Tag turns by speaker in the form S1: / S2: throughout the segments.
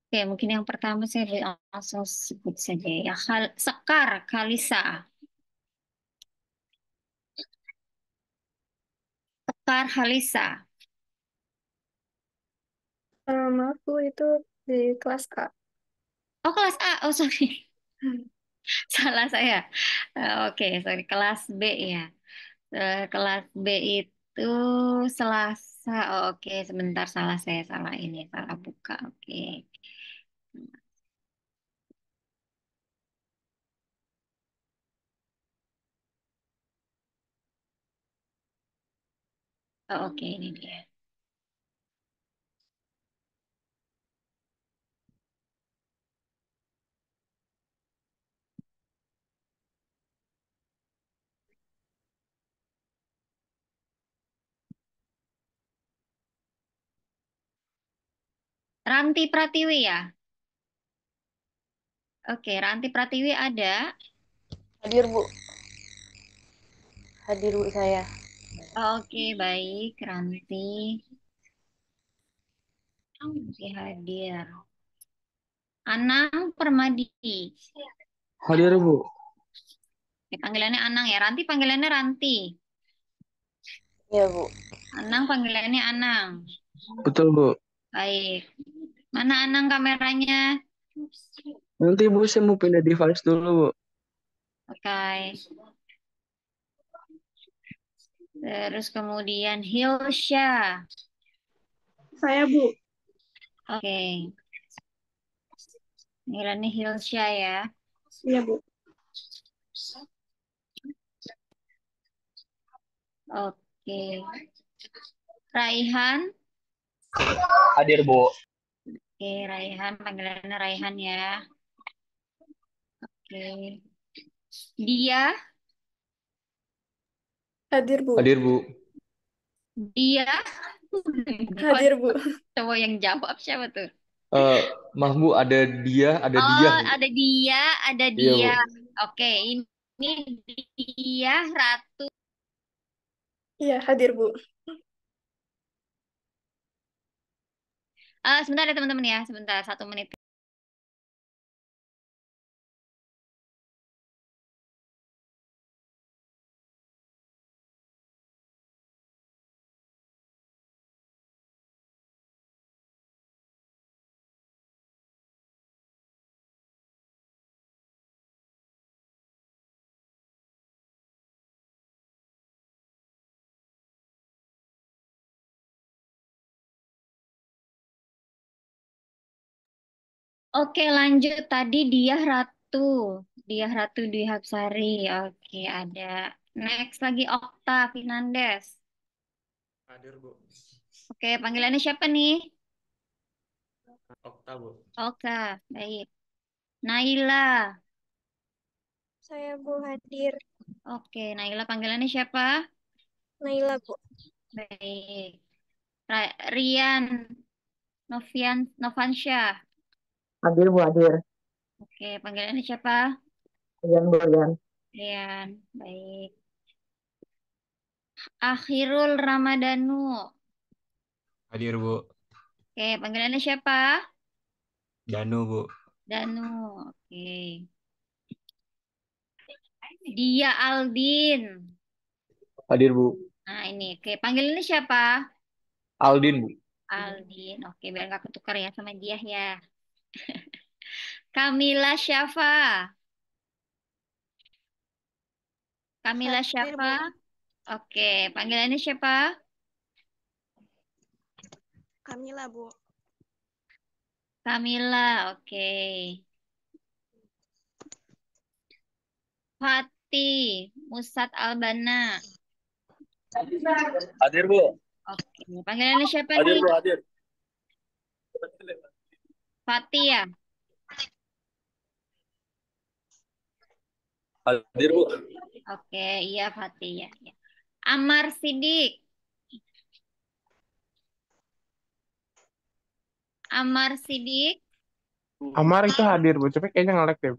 S1: Oke, mungkin yang pertama saya langsung sebut saja ya. Sekar Kalisa. Sekar Halisa.
S2: Maaf Bu, itu di kelas A.
S1: Oh, kelas A. Oh, sorry. Salah saya. Oke, sorry. Kelas B ya. Kelas B itu Selasa. Oh, oke, sebentar salah saya. Salah ini. Salah buka. Oke. Oh, oke, ini dia. Ranti Pratiwi ya. Oke, Ranti Pratiwi ada.
S3: Hadir Bu, hadir Bu saya.
S1: Oke, baik. Ranti. Oke, hadir. Anang Permadi.
S4: Hadir Bu.
S1: Panggilannya Anang ya. Ranti panggilannya Ranti.
S3: Iya Bu.
S1: Anang panggilannya Anang.
S4: Betul Bu.
S1: Baik. Mana Anang kameranya?
S4: Nanti Bu saya mau pindah device dulu Bu.
S1: Oke. Terus kemudian Hilsha.
S2: Saya Bu.
S1: Oke. Panggilannya Hilsha ya.
S2: Iya Bu.
S1: Oke. Raihan.
S4: Hadir Bu.
S1: Oke, Raihan panggilannya Raihan ya. Oke. Dia.
S2: Hadir Bu.
S4: Hadir Bu.
S1: Dia. Oh,
S2: Hadir Bu.
S1: coba yang jawab siapa tuh?
S4: Eh, Maaf Bu, ada dia
S1: Oh,
S4: Bu.
S1: ada dia, ada
S4: Iya
S1: dia.
S4: Bu.
S1: Oke, ini dia Ratu.
S2: Iya, hadir Bu.
S1: Sebentar ya teman-teman ya, sebentar 1 menit. Oke, lanjut. Tadi dia Ratu. Dia Ratu Dwi Hapsari. Oke, ada. Next lagi Okta Fernandes.
S5: Hadir Bu.
S1: Oke, panggilannya siapa nih?
S5: Okta Bu.
S1: Oka, baik. Naila.
S2: Saya Bu hadir.
S1: Oke, Naila panggilannya siapa?
S2: Naila Bu.
S1: Baik. Rian Novansyah.
S6: Hadir Bu, hadir.
S1: Oke, panggilannya siapa?
S6: Yan Bu, Yan.
S1: Rian, baik. Akhirul Ramadhanu.
S5: Hadir Bu.
S1: Oke, panggilannya siapa?
S5: Danu Bu.
S1: Danu. Oke. Dia Aldin.
S4: Hadir Bu.
S1: Nah, ini. Oke, panggilannya siapa?
S4: Aldin Bu.
S1: Aldin. Oke, biar nggak ketukar ya sama dia ya. Kamila Syafa. Kamila
S2: Hadir
S1: Syafa.
S2: Bu.
S1: Oke, panggilannya siapa?
S2: Kamila Bu.
S1: Kamila. Oke. Fatih Musad Albana.
S4: Hadir Bu.
S1: Oke, panggilannya siapa
S4: Hadir
S1: nih?
S4: Bu, hadir.
S1: Fatih ya?
S4: Hadir Bu.
S1: Oke, iya Fatih ya. Ya. Amar Sidik. Amar Sidik.
S7: Amar itu hadir Bu, tapi kayaknya nge-lag deh.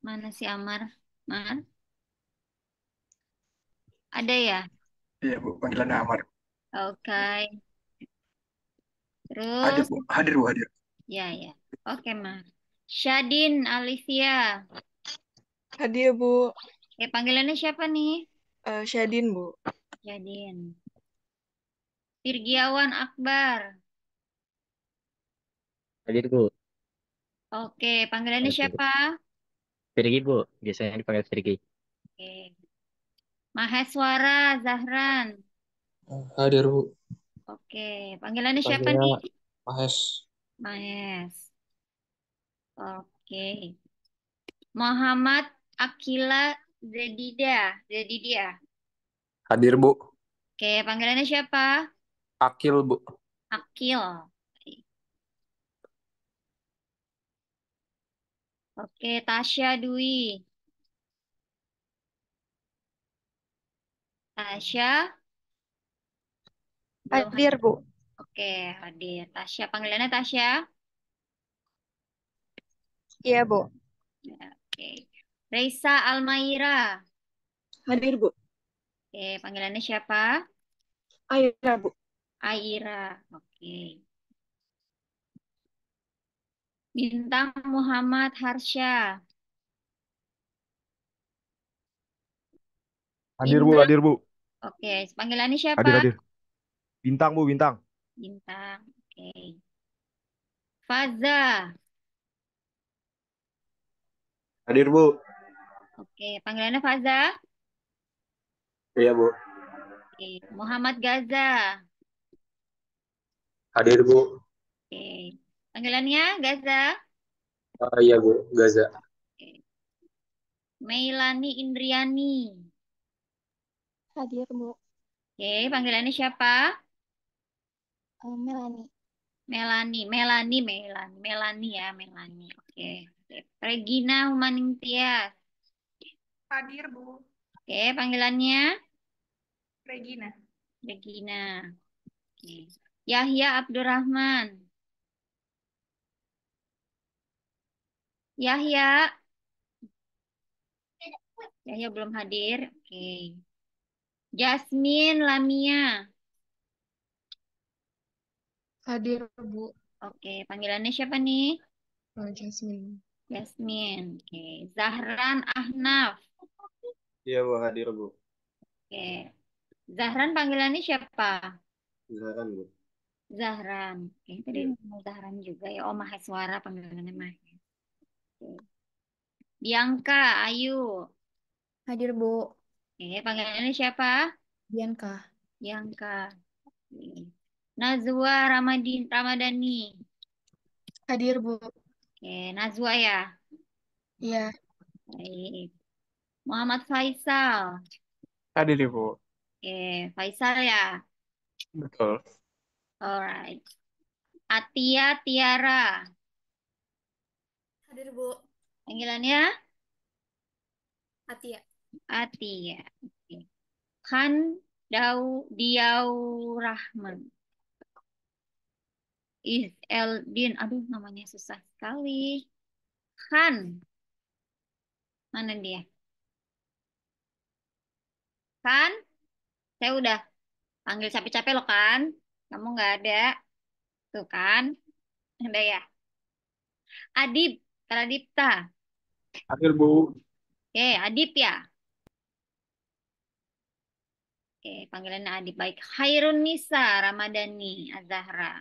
S1: Mana si Amar? Mar? Ada ya?
S8: Iya Bu, panggilannya Amar.
S1: Oke.
S8: Hadir
S1: Terus,
S8: Bu, hadir Bu, hadir.
S1: ya ya. Oke, Mas. Syadin Alicia.
S3: Hadir, Bu.
S1: Oke, panggilannya siapa nih?
S3: Syadin, Bu.
S1: Syadin. Virgiawan Akbar.
S9: Hadir Bu.
S1: Oke, panggilannya
S9: Hadir.
S1: siapa?
S9: Firgi Bu. Biasanya dipanggil Firgi.
S1: Oke. Maheswara Zahran.
S8: Hadir, Bu.
S1: Oke, panggilannya siapa
S8: Panggilnya
S1: nih?
S8: Mahes.
S1: Mahes. Oke. Muhammad Akila Zedidia.
S8: Hadir, Bu.
S1: Oke, panggilannya siapa?
S8: Akil, Bu.
S1: Akil. Oke, Tasya Dwi. Tasya. Belum
S3: Hadir, Bu.
S1: Oke, hadir. Tasya, panggilannya Tasya.
S3: Iya, Bu.
S1: Oke. Reisa Almaira.
S3: Hadir, Bu.
S1: Oke, panggilannya siapa?
S3: Aira, Bu.
S1: Aira. Oke. Bintang Muhammad Harsha.
S10: Hadir Bu,
S1: Bintang.
S10: hadir Bu.
S1: Oke, panggilannya siapa?
S10: Hadir, hadir. Bintang Bu, bintang.
S1: Bintang. Oke. Faza.
S8: Hadir, Bu.
S1: Oke, panggilannya Faza.
S8: Iya, Bu.
S1: Oke. Muhammad Gaza.
S8: Hadir, Bu.
S1: Oke. Panggilannya Gaza.
S8: Iya, Bu. Gaza.
S1: Oke. Meilani Indriani.
S2: Hadir, Bu.
S1: Oke, panggilannya siapa?
S2: Melani.
S1: Melani ya, Melani. Oke. Regina Humaningtias.
S3: Hadir, Bu.
S1: Oke, panggilannya
S3: Regina.
S1: Regina. Oke. Yahya Abdurrahman. Yahya belum hadir. Oke. Jasmine Lamia.
S2: Hadir, Bu.
S1: Oke, panggilannya siapa nih?
S2: Jasmine.
S1: Jasmine. Oke. Zahran Ahnaf.
S8: Iya, Bu. Hadir, Bu.
S1: Oke. Zahran panggilannya siapa?
S8: Silakan, Bu.
S1: Zahran. Oke, tadi
S8: Iya.
S1: ngomong Zahran juga ya. Oh, Maheswara panggilannya Mahes. Oke. Bianca Ayu.
S2: Hadir, Bu.
S1: Oke, panggilannya siapa?
S2: Bianca.
S1: Bianca. Oke. Nazwa Ramadhani.
S2: Hadir, Bu.
S1: Oke, Nazwa ya.
S2: Iya.
S1: Baik. Muhammad Faisal.
S7: Hadir, Bu.
S1: Oke, Faisal ya.
S7: Betul.
S1: Alright. Atia Tiara.
S2: Hadir, Bu.
S1: Panggilannya
S2: Atia.
S1: Atia. Oke. Khan Diau Rahman. Eldin. Aduh, namanya susah sekali. Khan. Mana dia? Kan? Saya udah panggil capek-capek loh kan? Kamu nggak ada. Tuh kan? Ada ya. Adib. Pradipta.
S8: Hadir, Bu.
S1: Oke, Adib ya. Oke, panggilannya Adib. Baik. Khairun Nisa Ramadhani Azahra.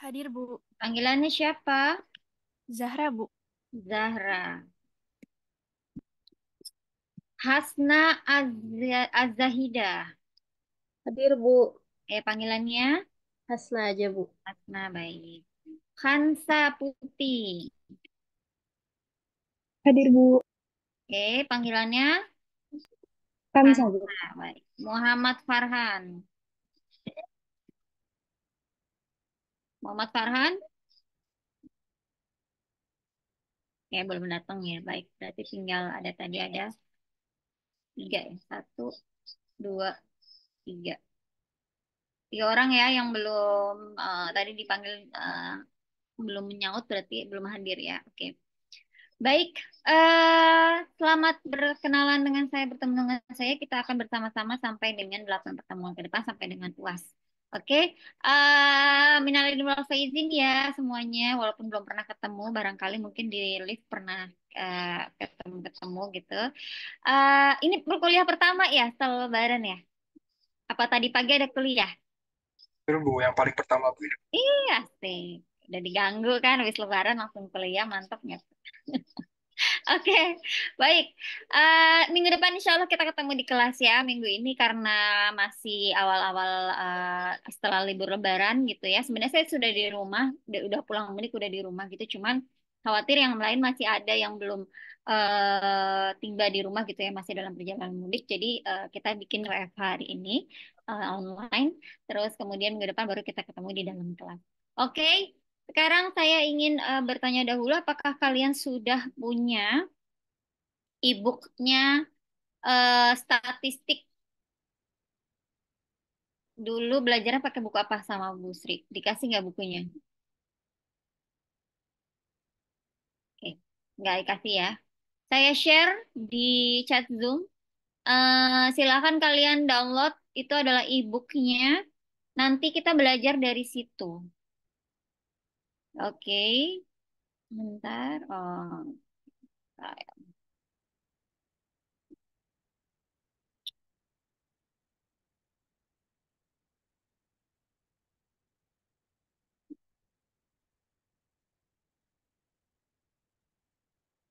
S2: Hadir, Bu.
S1: Panggilannya siapa?
S2: Zahra, Bu.
S1: Zahra. Hasna Azahida.
S2: Hadir, Bu.
S1: Panggilannya
S2: Hasna aja, Bu.
S1: Hasna. Baik. Khansa Putih.
S2: Hadir, Bu.
S1: Panggilannya
S2: Kamsa, Bu.
S1: Nah, baik. Muhammad Farhan. Muhammad Farhan? Belum datang ya. Baik, berarti tinggal ada tadi ada 3 ya. 1, 2, 3. 3 orang ya yang belum tadi dipanggil belum menyaut berarti belum hadir ya. Oke. Baik, selamat berkenalan dengan saya, bertemu dengan saya. Kita akan bersama-sama sampai dengan 8 pertemuan ke depan sampai dengan UAS. Oke, minal aidin wal faizin ya semuanya. Walaupun belum pernah ketemu, barangkali mungkin di lift pernah ketemu-ketemu gitu. Ini perkuliah pertama ya setelah Lebaran ya? Apa tadi pagi ada kuliah?
S7: Itu Bu, yang paling pertama Bu.
S1: Iya sih. Udah diganggu kan, habis Lebaran langsung kuliah, mantap nggak? Oke, baik. Minggu depan insya Allah kita ketemu di kelas ya. Minggu ini karena masih awal-awal setelah libur Lebaran gitu ya. Sebenarnya saya sudah di rumah, udah pulang mudik, udah di rumah gitu. Cuman khawatir yang lain masih ada yang belum tiba di rumah gitu ya, masih dalam perjalanan mudik. Jadi kita bikin WFH hari ini online. Terus kemudian minggu depan baru kita ketemu di dalam kelas. Oke. Sekarang saya ingin bertanya dahulu, apakah kalian sudah punya e-booknya statistik? Dulu belajarnya pakai buku apa sama Bu Sri? Dikasih nggak bukunya? Oke, nggak dikasih ya. Saya share di chat Zoom. Silakan kalian download, itu adalah e-booknya. Nanti kita belajar dari situ. Oke, bentar. Oh,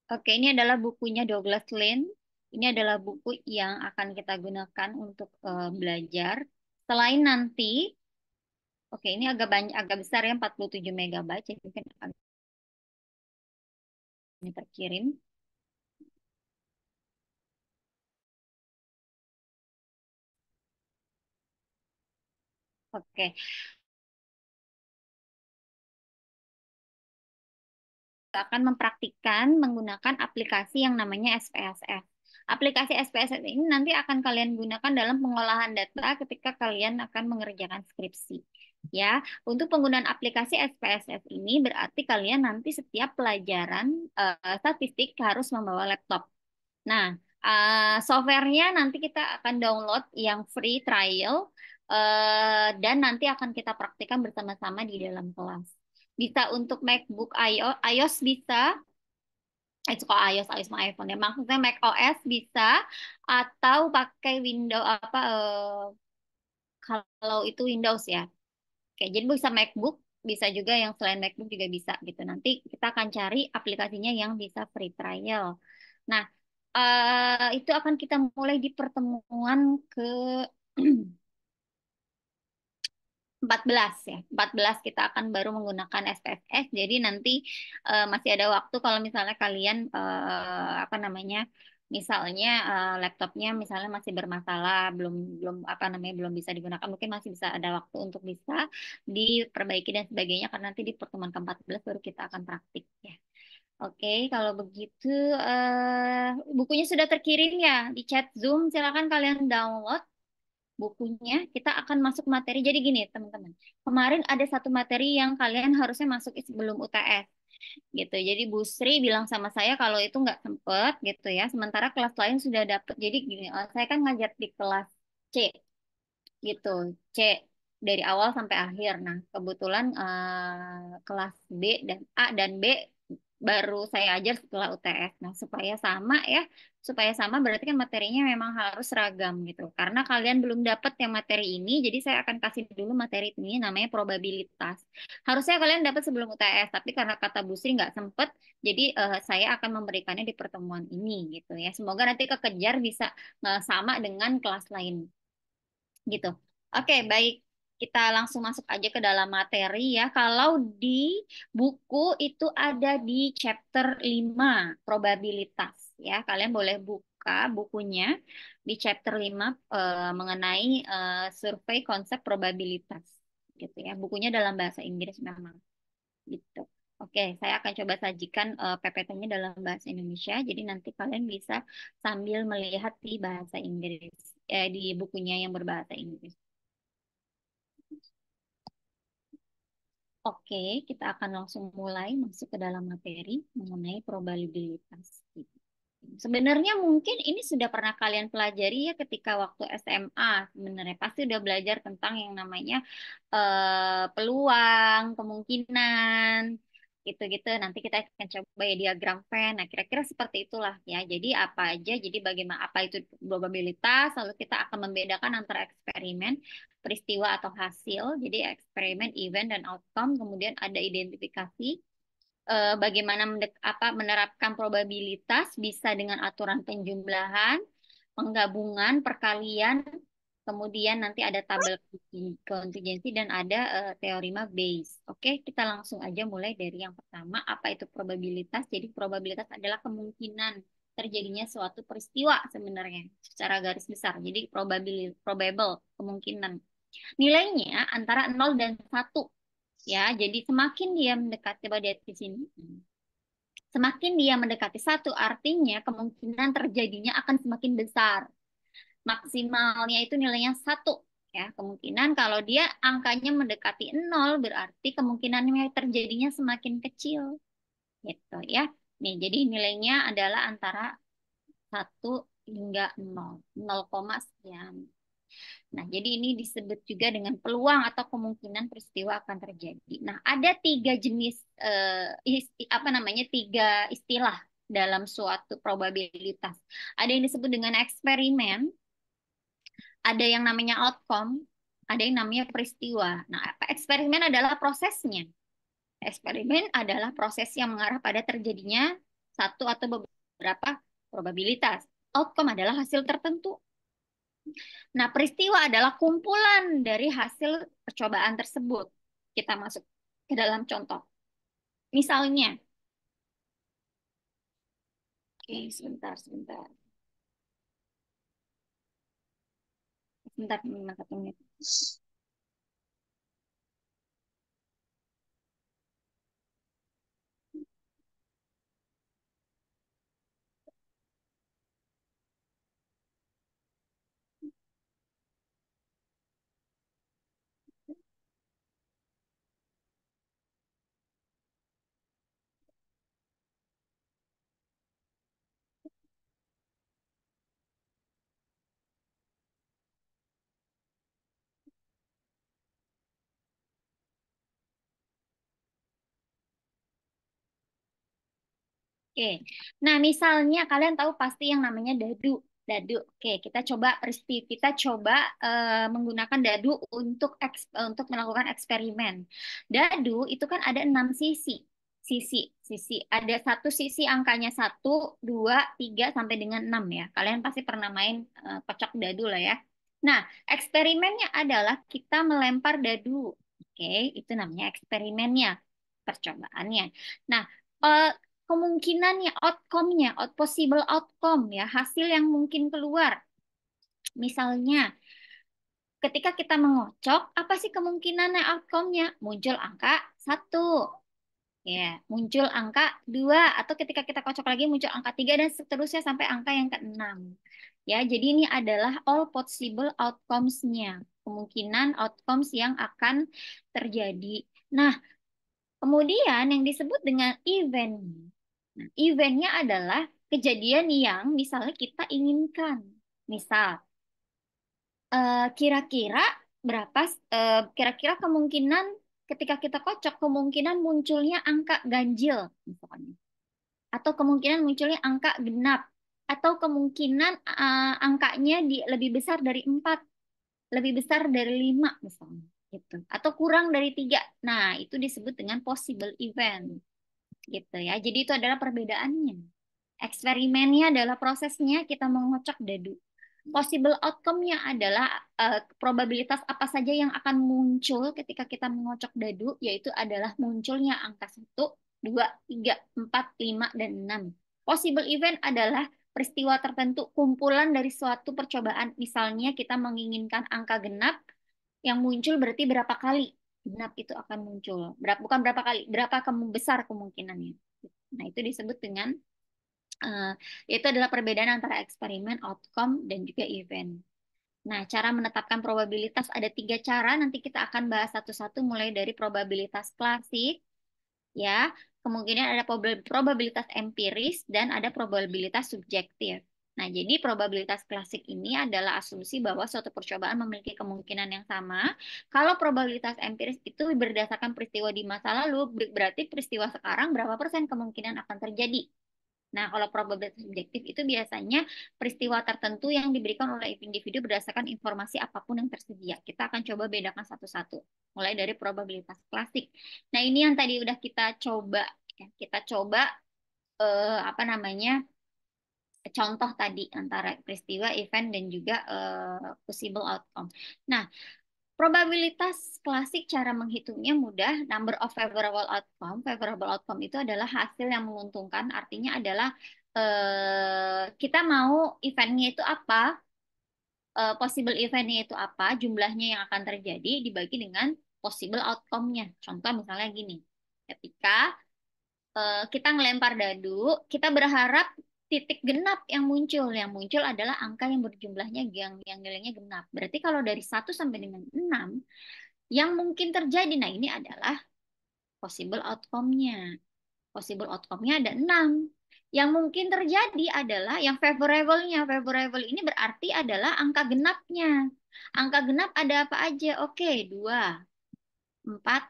S1: oke, ini adalah bukunya Douglas Lane. Ini adalah buku yang akan kita gunakan untuk belajar. Selain nanti, oke, ini agak banyak, agak besar ya, 47 megabyte, jadi mungkin akan ini terkirim. Oke, kita akan mempraktikkan menggunakan aplikasi yang namanya SPSS. Aplikasi SPSS ini nanti akan kalian gunakan dalam pengolahan data ketika kalian akan mengerjakan skripsi. Ya, untuk penggunaan aplikasi SPSS ini berarti kalian nanti setiap pelajaran statistik harus membawa laptop. Nah, softwarenya nanti kita akan download yang free trial dan nanti akan kita praktikkan bersama-sama di dalam kelas. Bisa untuk MacBook iOS bisa, kok iOS, iOS sama iPhone ya. Maksudnya Mac OS bisa atau pakai Windows apa kalau itu Windows ya. Oke, jadi bisa MacBook, bisa juga yang selain MacBook juga bisa gitu. Nanti kita akan cari aplikasinya yang bisa free trial. Nah, itu akan kita mulai di pertemuan ke 14 ya. 14 kita akan baru menggunakan SPSS. Jadi nanti masih ada waktu kalau misalnya kalian apa namanya? Misalnya laptopnya misalnya masih bermasalah, belum belum apa namanya belum bisa digunakan, mungkin masih bisa ada waktu untuk bisa diperbaiki dan sebagainya karena nanti di pertemuan ke-14 baru kita akan praktik ya. Oke, kalau begitu bukunya sudah terkirim ya di chat Zoom. Silakan kalian download bukunya. Kita akan masuk materi. Jadi gini, teman-teman. Kemarin ada satu materi yang kalian harusnya masuk sebelum UTS gitu. Jadi Bu Sri bilang sama saya kalau itu nggak sempet gitu ya. Sementara kelas lain sudah dapet. Jadi gini, saya kan ngajar di kelas C gitu. C dari awal sampai akhir. Nah, kebetulan kelas B dan A dan B baru saya ajar setelah UTS. Nah, supaya sama ya, supaya sama berarti kan materinya memang harus seragam gitu. Karena kalian belum dapat yang materi ini, jadi saya akan kasih dulu materi ini namanya probabilitas. Harusnya kalian dapat sebelum UTS, tapi karena kata Bu Sri nggak sempet, jadi saya akan memberikannya di pertemuan ini gitu ya. Semoga nanti kekejar bisa sama dengan kelas lain gitu. Oke, baik. Kita langsung masuk aja ke dalam materi ya. Kalau di buku itu ada di chapter 5 probabilitas ya. Kalian boleh buka bukunya di chapter 5 mengenai survei konsep probabilitas gitu ya. Bukunya dalam bahasa Inggris memang gitu. Oke, saya akan coba sajikan PPT-nya dalam bahasa Indonesia. Jadi nanti kalian bisa sambil melihat di bahasa Inggris, di bukunya yang berbahasa Inggris. Oke, kita akan langsung mulai masuk ke dalam materi mengenai probabilitas. Sebenarnya mungkin ini sudah pernah kalian pelajari ya ketika waktu SMA. Sebenarnya pasti udah belajar tentang yang namanya peluang, kemungkinan, gitu-gitu. Nanti kita akan coba ya diagram Venn. Nah, kira-kira seperti itulah ya. Jadi apa aja, jadi bagaimana apa itu probabilitas, lalu kita akan membedakan antara eksperimen, peristiwa atau hasil. Jadi eksperimen, event, dan outcome. Kemudian ada identifikasi bagaimana menerapkan probabilitas bisa dengan aturan penjumlahan, penggabungan, perkalian, kemudian nanti ada tabel kontingensi dan ada teorema Bayes. Oke, kita langsung aja mulai dari yang pertama, apa itu probabilitas? Jadi probabilitas adalah kemungkinan terjadinya suatu peristiwa sebenarnya secara garis besar. Jadi probable, kemungkinan. Nilainya antara 0 dan 1. Ya, jadi semakin dia mendekati pada di sini, semakin dia mendekati 1 artinya kemungkinan terjadinya akan semakin besar. Maksimalnya itu nilainya 1 ya. Kemungkinan kalau dia angkanya mendekati 0 berarti kemungkinannya terjadinya semakin kecil. Gitu ya. Nih, jadi nilainya adalah antara 1 hingga 0, 0, sekian. Nah, jadi ini disebut juga dengan peluang atau kemungkinan peristiwa akan terjadi. Nah, ada 3 jenis tiga istilah dalam suatu probabilitas. Ada yang disebut dengan eksperimen, ada yang namanya outcome, ada yang namanya peristiwa. Nah, eksperimen adalah prosesnya. Eksperimen adalah proses yang mengarah pada terjadinya satu atau beberapa probabilitas. Outcome adalah hasil tertentu. Nah, peristiwa adalah kumpulan dari hasil percobaan tersebut. Kita masuk ke dalam contoh. Misalnya, oke, sebentar. Sebentar, 1 menit. Oke, nah misalnya kalian tahu pasti yang namanya dadu. Oke, kita coba menggunakan dadu untuk melakukan eksperimen. Dadu itu kan ada 6 sisi. Ada satu sisi angkanya 1, 2, 3 sampai dengan 6 ya. Kalian pasti pernah main kocok dadu lah ya. Nah, eksperimennya adalah kita melempar dadu. Oke, itu namanya eksperimennya, percobaannya. Nah, eh, kemungkinannya, outcome-nya, possible outcome ya, hasil yang mungkin keluar. Misalnya, ketika kita mengocok, apa sih kemungkinannya outcome-nya? Muncul angka 1, ya, muncul angka 2, atau ketika kita kocok lagi muncul angka 3 dan seterusnya sampai angka yang ke-6. Ya, jadi ini adalah all possible outcomes-nya, kemungkinan outcomes yang akan terjadi. Nah, kemudian yang disebut dengan event. Nah, eventnya adalah kejadian yang misalnya kita inginkan. Misal, kira-kira kira-kira kemungkinan ketika kita kocok, kemungkinan munculnya angka ganjil, misalnya. Atau kemungkinan munculnya angka genap. Atau kemungkinan angkanya lebih besar dari 4, lebih besar dari 5, misalnya. Gitu. Atau kurang dari 3. Nah, itu disebut dengan possible event. Gitu ya. Jadi itu adalah perbedaannya. Eksperimennya adalah prosesnya kita mengocok dadu. Possible outcome-nya adalah probabilitas apa saja yang akan muncul ketika kita mengocok dadu, yaitu adalah munculnya angka 1, 2, 3, 4, 5, dan 6. Possible event adalah peristiwa tertentu, kumpulan dari suatu percobaan. Misalnya kita menginginkan angka genap, yang muncul berarti berapa kali genap itu akan muncul. Bukan berapa kali, berapa besar kemungkinannya. Nah, itu disebut dengan itu adalah perbedaan antara eksperimen, outcome, dan juga event. Nah, cara menetapkan probabilitas ada 3 cara. Nanti kita akan bahas satu-satu mulai dari probabilitas klasik, ya, kemungkinan ada probabilitas empiris dan ada probabilitas subjektif. Nah, jadi probabilitas klasik ini adalah asumsi bahwa suatu percobaan memiliki kemungkinan yang sama. Kalau probabilitas empiris itu berdasarkan peristiwa di masa lalu, berarti peristiwa sekarang berapa persen kemungkinan akan terjadi. Nah, kalau probabilitas subjektif itu biasanya peristiwa tertentu yang diberikan oleh individu berdasarkan informasi apapun yang tersedia. Kita akan coba bedakan satu-satu, mulai dari probabilitas klasik. Nah, ini yang tadi udah kita coba, ya. Kita coba apa namanya, contoh tadi antara peristiwa, event, dan juga possible outcome. Nah, probabilitas klasik cara menghitungnya mudah. Number of favorable outcome. Favorable outcome itu adalah hasil yang menguntungkan. Artinya adalah kita mau eventnya itu apa, possible eventnya itu apa, jumlahnya yang akan terjadi dibagi dengan possible outcome-nya. Contoh misalnya gini, ketika kita ngelempar dadu, kita berharap titik genap yang muncul. Yang muncul adalah angka yang berjumlahnya yang nilainya genap. Berarti kalau dari 1 sampai dengan 6, yang mungkin terjadi, nah ini adalah possible outcome-nya. Possible outcome-nya ada 6. Yang mungkin terjadi adalah yang favorable-nya. Favorable ini berarti adalah angka genapnya. Angka genap ada apa aja? Oke, 2, 4,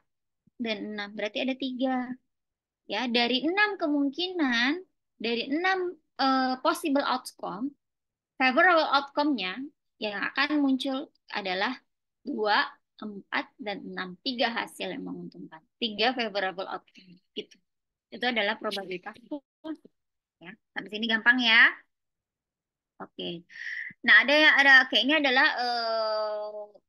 S1: dan 6. Berarti ada 3. Ya, dari 6 kemungkinan, dari 6 possible outcome, favorable outcome-nya yang akan muncul adalah 2, 4, dan 6. 3 hasil yang menguntungkan. 3 favorable outcome. Gitu. Itu adalah probabilitas. Ya, sampai sini gampang ya. Oke. Nah, oke, ini adalah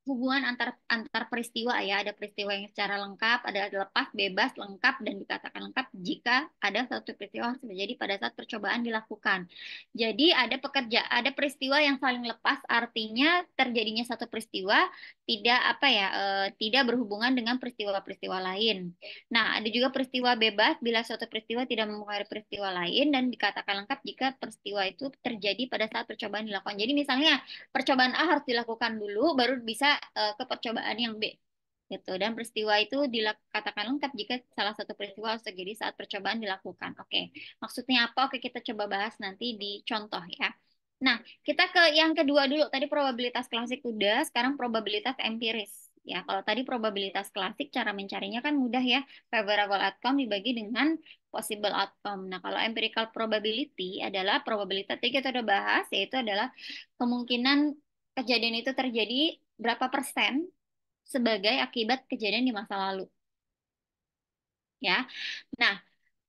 S1: hubungan antar peristiwa ya. Ada peristiwa yang secara lengkap, ada lepas, bebas, lengkap, dan dikatakan lengkap jika ada satu peristiwa yang terjadi pada saat percobaan dilakukan. Jadi ada peristiwa yang saling lepas, artinya terjadinya satu peristiwa tidak tidak berhubungan dengan peristiwa-peristiwa lain. Nah, ada juga peristiwa bebas bila suatu peristiwa tidak mempengaruhi peristiwa lain dan dikatakan lengkap jika peristiwa itu terjadi pada saat percobaan dilakukan. Jadi misalnya percobaan A harus dilakukan dulu baru bisa ke percobaan yang B. Gitu. Dan peristiwa itu dikatakan lengkap jika salah satu peristiwa harus terjadi saat percobaan dilakukan. Oke, maksudnya apa? Oke, kita coba bahas nanti di contoh ya. Nah, kita ke yang kedua dulu. Tadi probabilitas klasik udah, sekarang probabilitas empiris. Ya, kalau tadi probabilitas klasik cara mencarinya kan mudah ya. Favorable outcome dibagi dengan possible outcome. Nah, kalau empirical probability adalah probabilitas yang kita udah bahas, yaitu adalah kemungkinan kejadian itu terjadi berapa persen sebagai akibat kejadian di masa lalu. Ya. Nah,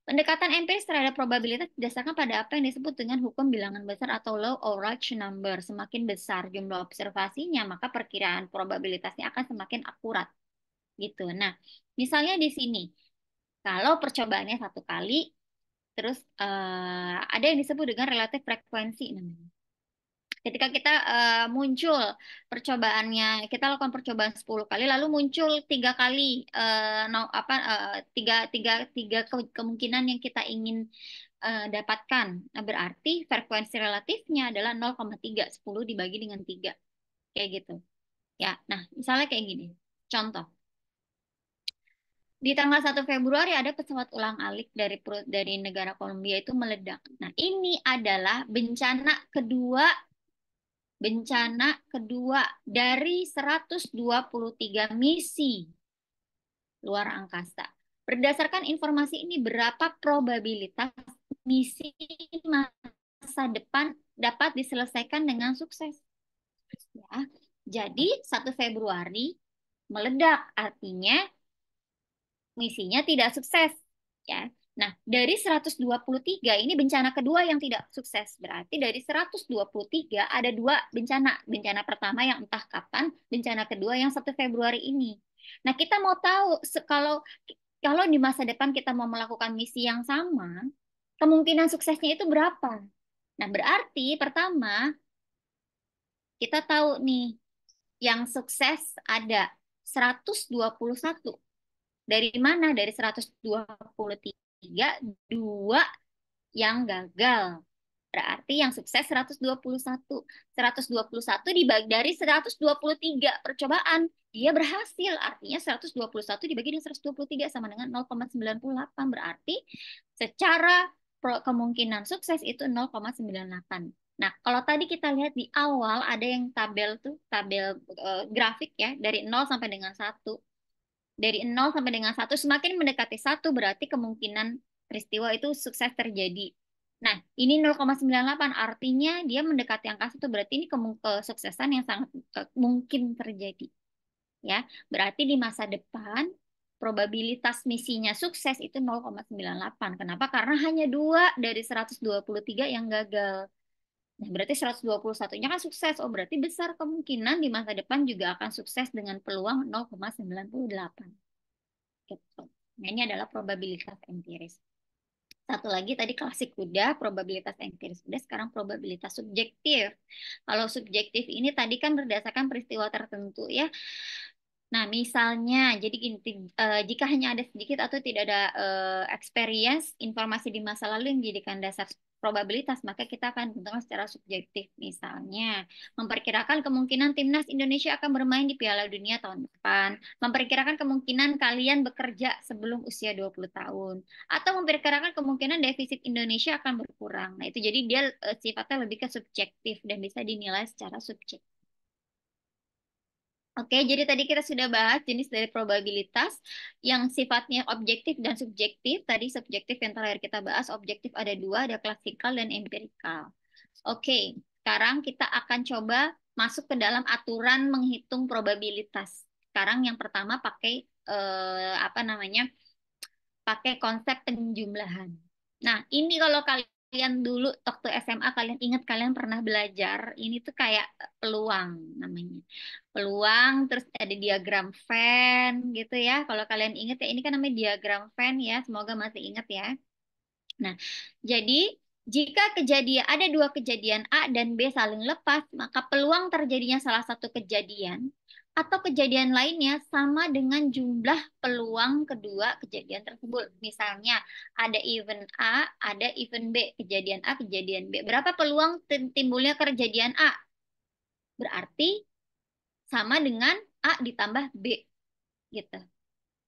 S1: pendekatan empiris terhadap probabilitas didasarkan pada apa yang disebut dengan hukum bilangan besar atau law of large number. Semakin besar jumlah observasinya, maka perkiraan probabilitasnya akan semakin akurat. Gitu. Nah, misalnya di sini, kalau percobaannya 1 kali, terus ada yang disebut dengan relative frekuensi namanya. Ketika kita muncul percobaannya, kita lakukan percobaan 10 kali, lalu muncul 3 kali tiga kemungkinan yang kita ingin dapatkan. Nah, berarti frekuensi relatifnya adalah 0,3, 10 dibagi dengan 3. Kayak gitu. Ya, nah misalnya kayak gini. Contoh. Di tanggal 1 Februari ada pesawat ulang-alik dari negara Kolombia itu meledak. Nah, ini adalah bencana kedua dari 123 misi luar angkasa. Berdasarkan informasi ini, berapa probabilitas misi masa depan dapat diselesaikan dengan sukses? Ya, jadi 1 Februari meledak, artinya misinya tidak sukses. Ya. Nah, dari 123 ini bencana kedua yang tidak sukses. Berarti dari 123 ada 2 bencana. Bencana pertama yang entah kapan, bencana kedua yang 1 Februari ini. Nah, kita mau tahu kalau di masa depan kita mau melakukan misi yang sama, kemungkinan suksesnya itu berapa? Nah, berarti pertama kita tahu nih yang sukses ada 121. Dari mana? Dari 123, 2 yang gagal. Berarti yang sukses 121. 121 dibagi dari 123 percobaan. Dia berhasil. Artinya 121 dibagi dengan 123 sama dengan 0,98. Berarti secara kemungkinan sukses itu 0,98. Nah, kalau tadi kita lihat di awal ada yang tabel tuh, tabel grafik ya, dari 0 sampai dengan 1. Dari 0 sampai dengan 1, semakin mendekati 1 berarti kemungkinan peristiwa itu sukses terjadi. Nah, ini 0,98 artinya dia mendekati angka 1 berarti ini kesuksesan yang sangat mungkin terjadi. Ya, berarti di masa depan probabilitas misinya sukses itu 0,98. Kenapa? Karena hanya 2 dari 123 yang gagal. Nah, berarti 121-nya kan sukses. Oh, berarti besar kemungkinan di masa depan juga akan sukses dengan peluang 0,98. Gitu. Nah, ini adalah probabilitas empiris. Satu lagi tadi klasik udah, probabilitas empiris udah, sekarang probabilitas subjektif. Kalau subjektif ini tadi kan berdasarkan peristiwa tertentu ya. Nah, misalnya, jadi gini, jika hanya ada sedikit atau tidak ada experience, informasi di masa lalu yang dijadikan dasar probabilitas, maka kita akan tentukan secara subjektif. Misalnya, memperkirakan kemungkinan timnas Indonesia akan bermain di Piala Dunia tahun depan, memperkirakan kemungkinan kalian bekerja sebelum usia 20 tahun, atau memperkirakan kemungkinan defisit Indonesia akan berkurang. Nah, itu jadi dia sifatnya lebih ke subjektif dan bisa dinilai secara subjektif. Oke, jadi tadi kita sudah bahas jenis dari probabilitas yang sifatnya objektif dan subjektif. Tadi subjektif yang terakhir kita bahas, objektif ada 2, ada klasikal dan empirikal. Oke, sekarang kita akan coba masuk ke dalam aturan menghitung probabilitas. Sekarang yang pertama pakai pakai konsep penjumlahan. Nah, ini kalau kalian dulu waktu SMA kalian ingat kalian pernah belajar, ini tuh kayak peluang namanya. Peluang terus ada diagram Venn gitu ya. Kalau kalian ingat ya ini kan namanya diagram Venn ya. Semoga masih ingat ya. Nah, jadi jika ada 2 kejadian A dan B saling lepas, maka peluang terjadinya salah satu kejadian atau kejadian lainnya sama dengan jumlah peluang kedua kejadian tersebut. Misalnya ada event A, ada event B, kejadian A, kejadian B. Berapa peluang timbulnya kejadian A? Berarti sama dengan A ditambah B gitu.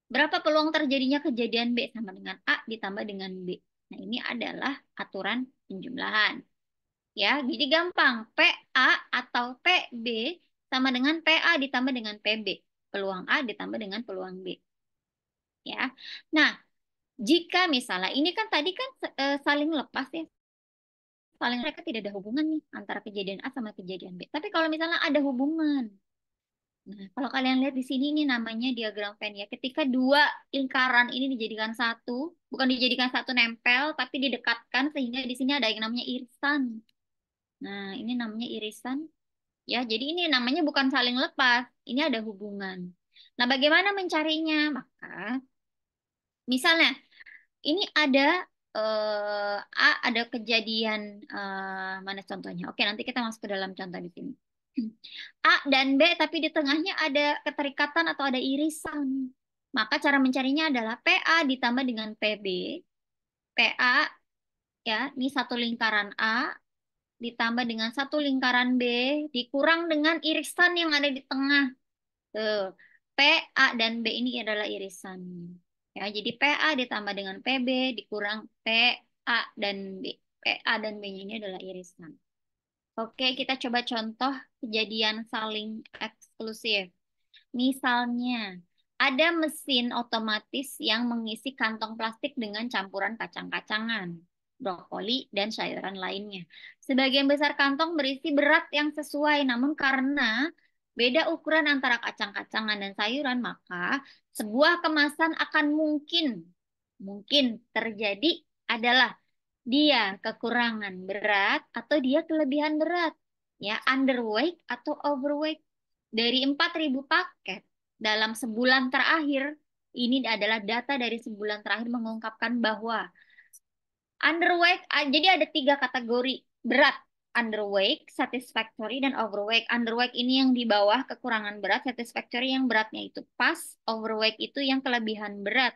S1: Berapa peluang terjadinya kejadian B? Sama dengan A ditambah dengan B. Nah, ini adalah aturan penjumlahan. Ya, jadi gampang. PA atau PB sama dengan PA ditambah dengan PB. Peluang A ditambah dengan peluang B. Ya. Nah, jika misalnya ini kan tadi kan saling lepas ya. Saling mereka tidak ada hubungan nih antara kejadian A sama kejadian B. Tapi kalau misalnya ada hubungan. Nah, kalau kalian lihat di sini ini namanya diagram Venn ya. Ketika 2 lingkaran ini dijadikan satu, bukan dijadikan satu nempel, tapi didekatkan sehingga di sini ada yang namanya irisan. Nah, ini namanya irisan. Ya, jadi ini namanya bukan saling lepas, ini ada hubungan. Nah, bagaimana mencarinya? Maka, misalnya, ini ada ada kejadian mana contohnya? Oke, nanti kita masuk ke dalam contoh di sini. A dan B, tapi di tengahnya ada keterikatan atau ada irisan. Maka cara mencarinya adalah PA ditambah dengan PB. PA, ya, ini satu lingkaran A, ditambah dengan satu lingkaran B, dikurang dengan irisan yang ada di tengah. Tuh, PA dan B ini adalah irisan. Ya, jadi PA ditambah dengan PB, dikurang PA dan B. PA dan B ini adalah irisan. Oke, kita coba contoh kejadian saling eksklusif. Misalnya, ada mesin otomatis yang mengisi kantong plastik dengan campuran kacang-kacangan, brokoli, dan sayuran lainnya. Sebagian besar kantong berisi berat yang sesuai, namun karena beda ukuran antara kacang-kacangan dan sayuran, maka sebuah kemasan akan mungkin terjadi adalah dia kekurangan berat atau dia kelebihan berat. Ya, underweight atau overweight. Dari 4.000 paket dalam sebulan terakhir, ini adalah data dari sebulan terakhir mengungkapkan bahwa underweight, jadi ada 3 kategori berat. Underweight, satisfactory, dan overweight. Underweight ini yang di bawah kekurangan berat, satisfactory yang beratnya itu pas, overweight itu yang kelebihan berat.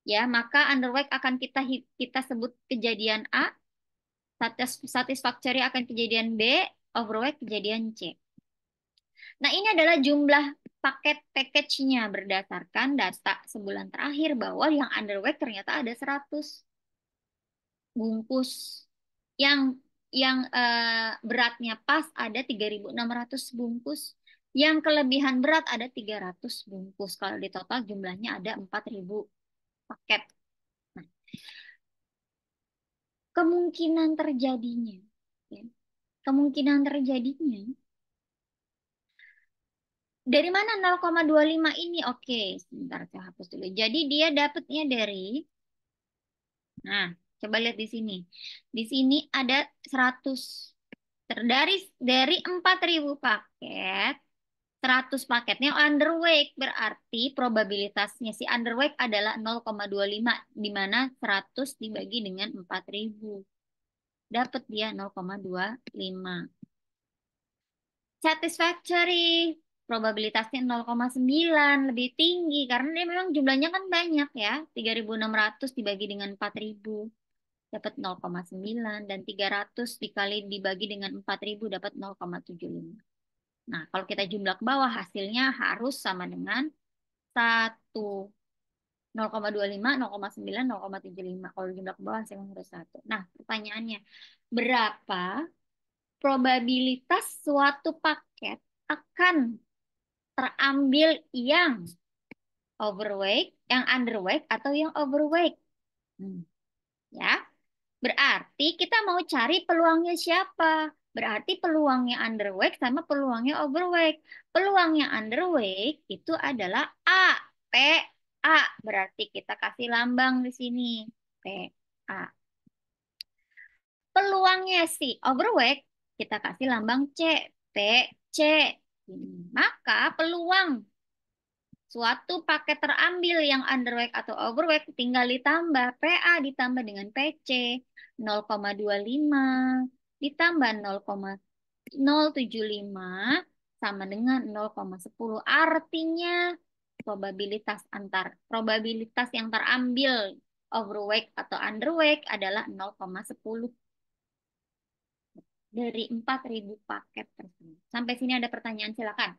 S1: Ya, maka underweight akan kita sebut kejadian A, Satisfactory akan kejadian B, overweight kejadian C. Nah, ini adalah jumlah paket package-nya berdasarkan data sebulan terakhir bahwa yang underweight ternyata ada 100 bungkus. Yang beratnya pas ada 3.600 bungkus. Yang kelebihan berat ada 300 bungkus. Kalau di total jumlahnya ada 4.000 paket. Nah, kemungkinan terjadinya, ya, kemungkinan terjadinya dari mana 0,25 ini? Oke, sebentar saya hapus dulu. Jadi dia dapatnya dari, nah, coba lihat di sini. Di sini ada 100. Dari 4.000 paket, 100 paketnya underweight. Berarti probabilitasnya si underweight adalah 0,25. Di mana 100 dibagi dengan 4.000. Dapat dia 0,25. Satisfactory. Probabilitasnya 0,9. Lebih tinggi. Karena dia memang jumlahnya kan banyak ya. 3.600 dibagi dengan 4.000. Dapat 0,9. Dan 300 dikali dibagi dengan 4.000 dapat 0,75. Nah, kalau kita jumlah ke bawah hasilnya harus sama dengan 1. 0,25, 0,9, 0,75. Kalau jumlah ke bawah hasilnya harus 1. Nah, pertanyaannya, berapa probabilitas suatu paket akan terambil yang overweight, yang underweight, atau yang overweight? Ya, berarti kita mau cari peluangnya siapa? Berarti peluangnya underweight sama peluangnya overweight. Peluangnya underweight itu adalah A. P. A. Berarti kita kasih lambang di sini. P. A. Peluangnya si overweight kita kasih lambang C. P. C. Maka peluang suatu paket terambil yang underweight atau overweight tinggal ditambah PA ditambah dengan PC 0,25 ditambah 0,075 sama dengan 0,10. Artinya probabilitas yang terambil overweight atau underweight adalah 0,10 dari 4.000 paket tersebut. Sampai sini ada pertanyaan, silakan.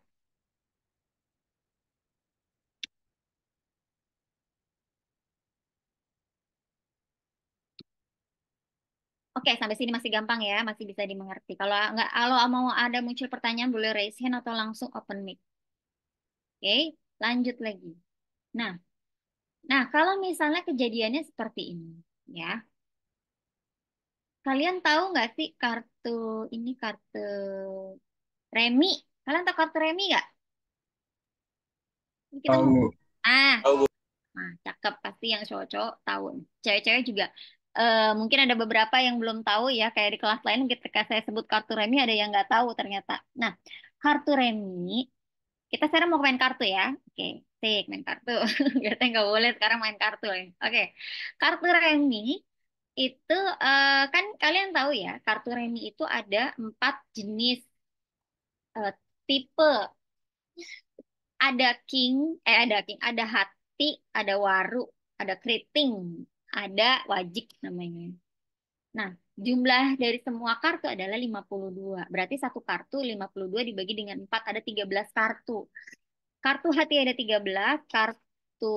S1: Oke, sampai sini masih gampang ya, masih bisa dimengerti. Kalau mau ada muncul pertanyaan boleh raise hand atau langsung open mic. Oke, lanjut lagi. Nah, kalau misalnya kejadiannya seperti ini, ya. Kalian tahu nggak sih kartu remi? Kalian tahu kartu remi nggak? Kita
S7: Tahu.
S1: Tahu, Bu. Nah, cakep pasti yang cowok-cowok tahu. Cewek-cewek juga. Mungkin ada beberapa yang belum tahu ya, kayak di kelas lain ketika saya sebut kartu remi ada yang nggak tahu ternyata. Nah, kartu remi, kita sekarang mau main kartu ya. Oke, main kartu. Biasanya nggak boleh sekarang main kartu ya. Oke, kartu remi itu kan kalian tahu ya, kartu remi itu ada 4 jenis tipe. Ada hati, ada waru, ada keriting, ada wajik namanya. Nah, jumlah dari semua kartu adalah 52. Berarti satu kartu 52 dibagi dengan 4 ada 13 kartu. Kartu hati ada 13, kartu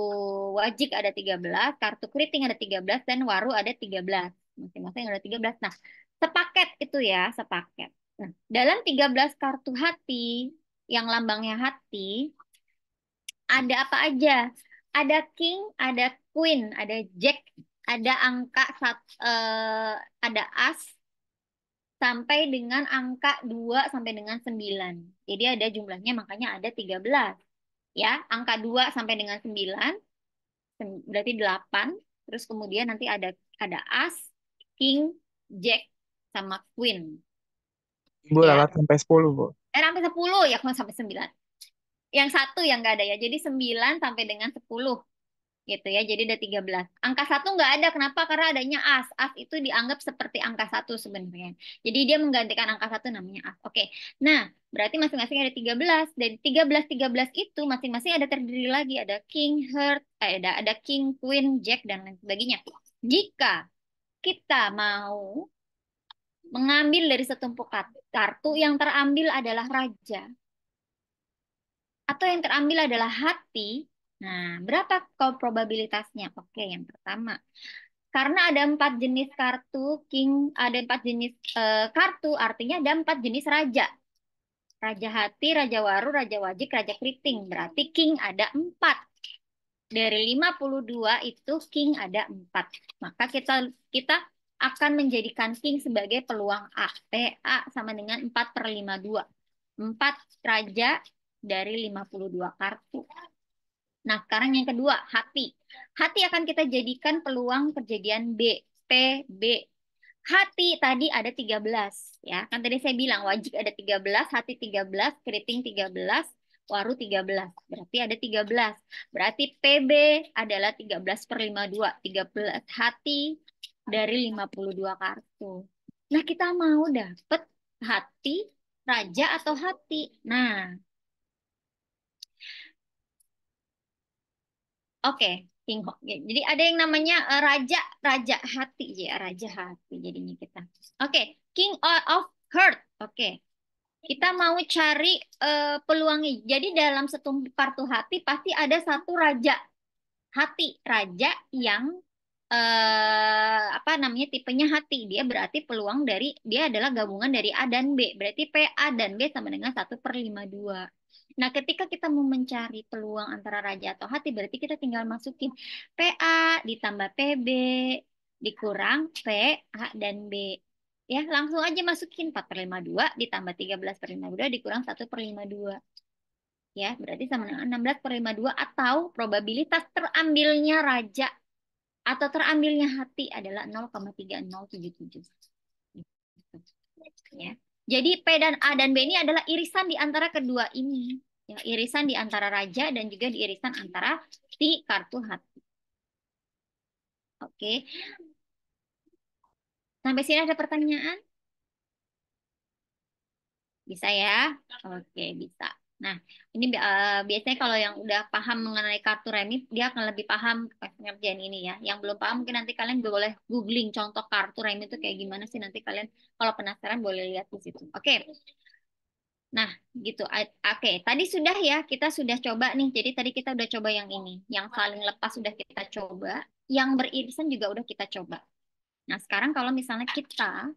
S1: wajik ada 13, kartu keriting ada 13, dan waru ada 13. Masing-masing ada 13. Nah, sepaket itu ya, sepaket. Nah, dalam 13 kartu hati, yang lambangnya hati, ada apa aja? Ada king, ada queen, ada jack, ada angka ada as sampai dengan angka 2 sampai dengan 9. Jadi ada jumlahnya makanya ada 13. Ya, angka 2 sampai dengan 9 berarti 8. Terus kemudian nanti ada as, king, jack sama queen.
S7: Bu,
S1: Ya.
S7: lalat sampai 10, Bu.
S1: Sampai 10 ya, kalau sampai 9. Yang satu yang nggak ada ya. Jadi 9 sampai dengan 10 gitu ya. Jadi ada 13. Angka 1 nggak ada. Kenapa? Karena adanya as. As itu dianggap seperti angka 1 sebenarnya. Jadi dia menggantikan angka 1 namanya as. Oke. Nah, berarti masing-masing ada 13. Dan 13 itu masing-masing ada terdiri lagi. Ada king, heart, ada king, queen, jack, dan lain sebagainya. Jika kita mau mengambil dari setumpuk kartu, yang terambil adalah raja, atau yang terambil adalah hati. Nah, berapa probabilitasnya? Oke, yang pertama. Karena ada 4 jenis kartu, king, ada 4 jenis kartu, artinya ada 4 jenis raja. Raja hati, raja waru, raja wajik, raja keriting. Berarti king ada 4. Dari 52 itu king ada 4. Maka kita akan menjadikan king sebagai peluang A. PA sama dengan 4/52. 4 raja dari 52 kartu. Nah, sekarang yang kedua, hati. Hati akan kita jadikan peluang kejadian B. PB. Hati tadi ada 13. Ya, kan tadi saya bilang wajib ada 13, hati 13, keriting 13, waru 13. Berarti ada 13. Berarti PB adalah 13/52. 13 hati dari 52 kartu. Nah, kita mau dapet hati, raja atau hati. Nah, oke. King Kong. Jadi ada yang namanya raja hati ya, raja hati jadinya kita. Oke, King of Heart. Oke. Kita mau cari peluangnya. Jadi dalam setumpuk kartu hati pasti ada satu raja hati, raja yang apa namanya tipenya hati. Dia berarti peluang dari dia adalah gabungan dari A dan B. Berarti PA dan B sama dengan 1/52. Nah, ketika kita mau mencari peluang antara raja atau hati, berarti kita tinggal masukin PA ditambah PB dikurang PA dan B. Ya, langsung aja masukin 4/52 ditambah 13/52 dikurang 1/52. Ya, berarti sama dengan 16/52 atau probabilitas terambilnya raja atau terambilnya hati adalah 0,3077. Ya. Jadi P dan A dan B ini adalah irisan di antara kedua ini. Ya, irisan di antara raja dan juga di irisan antara si kartu hati. Oke. Sampai sini ada pertanyaan? Bisa ya? Oke, bisa. Nah, ini biasanya kalau yang udah paham mengenai kartu remit, dia akan lebih paham pengerjaan ini ya. Yang belum paham mungkin nanti kalian boleh googling contoh kartu remit itu kayak gimana sih. Nanti kalian kalau penasaran boleh lihat di situ. Oke. Nah, gitu. Oke, tadi sudah ya, kita sudah coba nih. Jadi tadi kita udah coba yang ini. Yang saling lepas sudah kita coba. Yang beririsan juga udah kita coba. Nah, sekarang kalau misalnya kita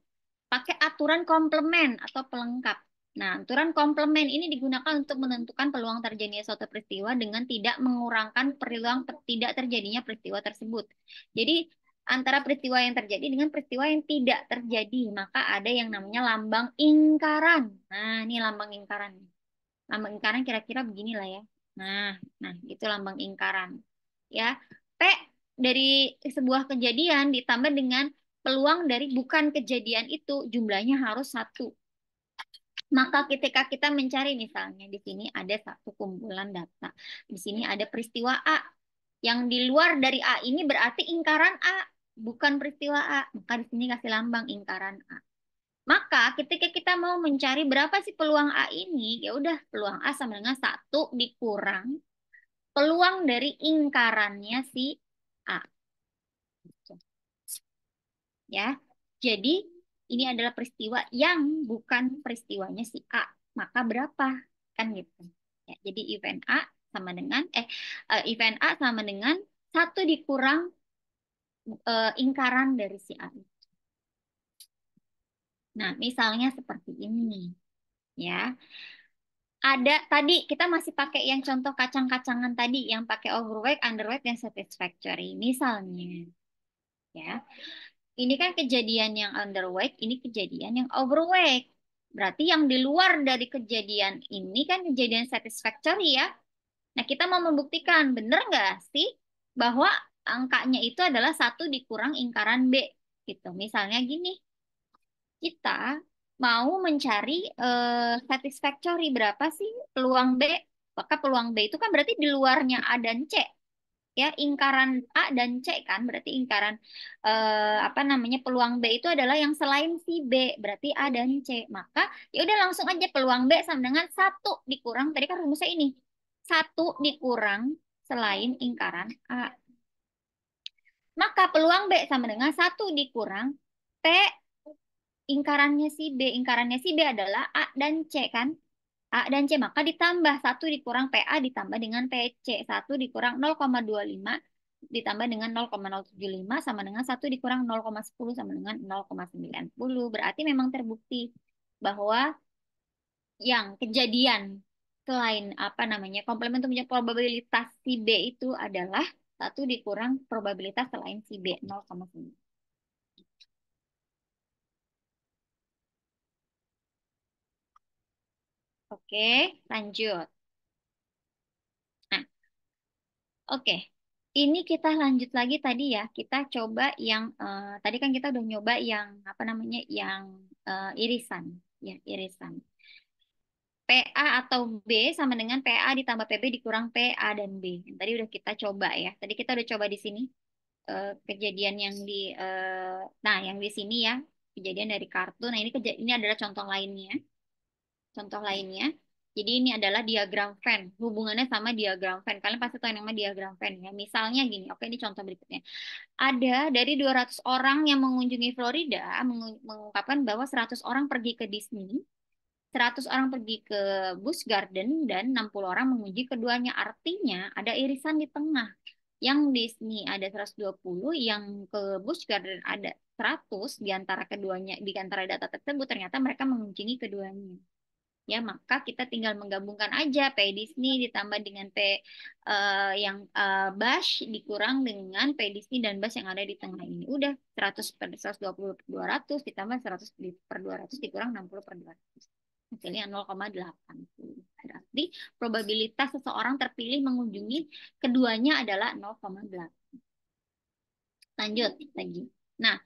S1: pakai aturan komplement atau pelengkap. Nah, aturan komplement ini digunakan untuk menentukan peluang terjadinya suatu peristiwa dengan tidak mengurangkan peluang tidak terjadinya peristiwa tersebut. Jadi, antara peristiwa yang terjadi dengan peristiwa yang tidak terjadi, maka ada yang namanya lambang ingkaran. Nah, ini lambang ingkaran. Lambang ingkaran kira-kira beginilah ya. Nah, itu lambang ingkaran. Ya, P dari sebuah kejadian ditambah dengan peluang dari bukan kejadian itu jumlahnya harus 1. Maka ketika kita mencari misalnya di sini ada satu kumpulan data. Di sini ada peristiwa A. Yang di luar dari A ini berarti ingkaran A, bukan peristiwa A. Maka di sini kasih lambang ingkaran A. Maka ketika kita mau mencari berapa sih peluang A ini, ya udah peluang A sama dengan 1 dikurang peluang dari ingkarannya si A. Ya. Jadi ini adalah peristiwa yang bukan peristiwanya si A. Maka berapa? Kan gitu. Ya, jadi event A sama dengan event A sama dengan 1 dikurang ingkaran dari si A. Nah, misalnya seperti ini. Ya. Ada tadi kita masih pakai yang contoh kacang-kacangan tadi yang pakai overweight, underweight, dan satisfactory. Misalnya. Ya. Ini kan kejadian yang underweight, ini kejadian yang overweight. Berarti yang di luar dari kejadian ini kan kejadian satisfactory ya. Nah, kita mau membuktikan, benar nggak sih bahwa angkanya itu adalah 1 dikurang ingkaran B. Gitu. Misalnya gini, kita mau mencari satisfactory berapa sih peluang B? Maka peluang B itu kan berarti di luarnya A dan C. Ya, ingkaran A dan C kan berarti ingkaran apa namanya peluang B itu adalah yang selain si B berarti A dan C. Maka ya udah langsung aja peluang B sama dengan 1 dikurang tadi kan rumusnya ini 1 dikurang selain ingkaran A. Maka peluang B sama dengan 1 dikurang P ingkarannya si B. Ingkarannya si B adalah A dan C kan? A dan C, maka ditambah 1 dikurang PA ditambah dengan PC. 1 dikurang 0,25 ditambah dengan 0,075 sama dengan 1 dikurang 0,10 sama dengan 0,90. Berarti memang terbukti bahwa yang kejadian selain apa namanya komplement untuk menjadi probabilitas si B itu adalah 1 dikurang probabilitas selain si B 0,9. Oke, lanjut. Nah, oke. Ini kita lanjut lagi tadi ya. Kita coba yang tadi kan kita udah nyoba yang apa namanya yang irisan, ya irisan. PA atau B sama dengan PA ditambah PB dikurang PA dan B. Yang tadi udah kita coba ya. Tadi kita udah coba di sini kejadian yang di nah yang di sini ya kejadian dari kartu. Nah ini adalah contoh lainnya. Contoh lainnya. Jadi ini adalah diagram Venn. Hubungannya sama diagram Venn. Kalian pasti tahu yang nama diagram Venn ya. Misalnya gini. Oke, ini contoh berikutnya. Ada dari 200 orang yang mengunjungi Florida mengungkapkan bahwa 100 orang pergi ke Disney, 100 orang pergi ke Busch Garden, dan 60 orang mengunjungi keduanya. Artinya ada irisan di tengah. Yang Disney ada 120, yang ke Busch Garden ada 100, di antara keduanya, di antara data tersebut ternyata mereka mengunjungi keduanya. Ya, maka kita tinggal menggabungkan aja P Disney ditambah dengan P yang Busch dikurang dengan P Disney dan Busch yang ada di tengah ini. Udah 100 per 120 per 200 ditambah 100 per 200 dikurang 60 per 200. Hasilnya 0,8. Berarti probabilitas seseorang terpilih mengunjungi keduanya adalah 0,8. Lanjut lagi. Nah,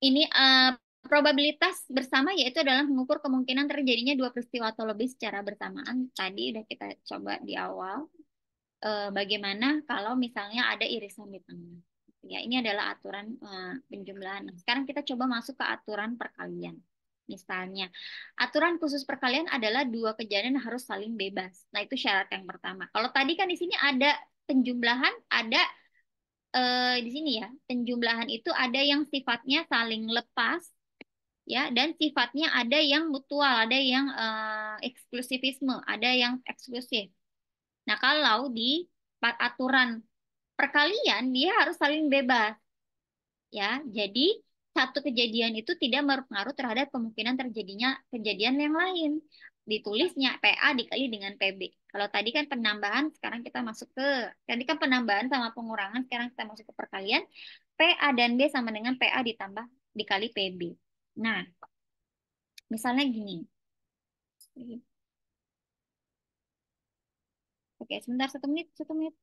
S1: ini probabilitas bersama yaitu adalah mengukur kemungkinan terjadinya dua peristiwa atau lebih secara bersamaan. Tadi udah kita coba di awal. Bagaimana kalau misalnya ada irisan di tengah. Ya, ini adalah aturan penjumlahan. Nah, sekarang kita coba masuk ke aturan perkalian. Misalnya, aturan khusus perkalian adalah dua kejadian harus saling bebas. Nah, itu syarat yang pertama. Kalau tadi kan di sini ada penjumlahan, ada di sini ya, penjumlahan itu ada yang sifatnya saling lepas, ya, dan sifatnya ada yang mutual, ada yang eksklusivisme, ada yang eksklusif. Nah, kalau di aturan perkalian dia harus saling bebas, ya. Jadi satu kejadian itu tidak berpengaruh terhadap kemungkinan terjadinya kejadian yang lain. Ditulisnya PA dikali dengan PB. Kalau tadi kan penambahan, sekarang kita masuk ke tadi kan penambahan sama pengurangan, sekarang kita masuk ke perkalian. PA dan B sama dengan PA ditambah dikali PB. Nah, misalnya gini. Oke, sebentar 1 menit, 1 menit.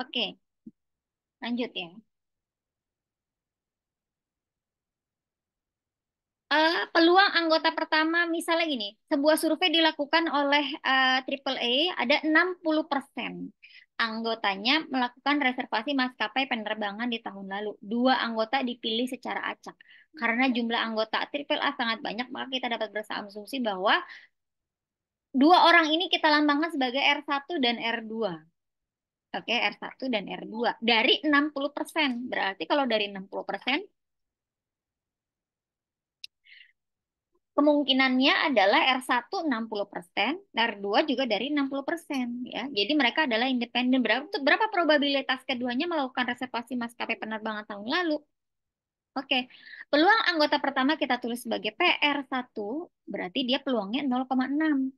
S1: Oke, lanjut ya. Peluang anggota pertama misalnya gini, sebuah survei dilakukan oleh AAA, ada 60% anggotanya melakukan reservasi maskapai penerbangan di tahun lalu. 2 anggota dipilih secara acak. Karena jumlah anggota AAA sangat banyak, maka kita dapat berasumsi bahwa 2 orang ini kita lambangkan sebagai R1 dan R2. Oke, R1 dan R2 dari 60%. Berarti kalau dari 60%, kemungkinannya adalah R1 60%, R2 juga dari 60%, ya. Jadi mereka adalah independen. Berapa probabilitas keduanya melakukan reservasi maskapai penerbangan tahun lalu? Oke. Peluang anggota pertama kita tulis sebagai PR1, berarti dia peluangnya 0,6.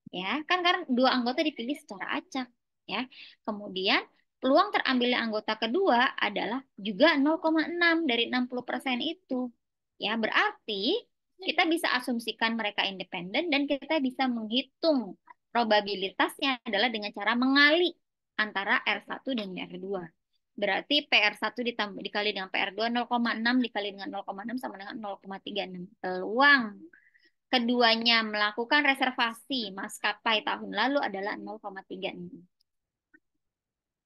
S1: Ya, kan karena 2 anggota dipilih secara acak, ya. Kemudian peluang terambilnya anggota kedua adalah juga 0,6 dari 60% itu. Ya, berarti kita bisa asumsikan mereka independen dan kita bisa menghitung probabilitasnya adalah dengan cara mengali antara R1 dan R2. Berarti PR1 ditambah dikali dengan PR2 0,6 dikali dengan 0,6 sama dengan 0,36. Peluang keduanya melakukan reservasi maskapai tahun lalu adalah 0,36.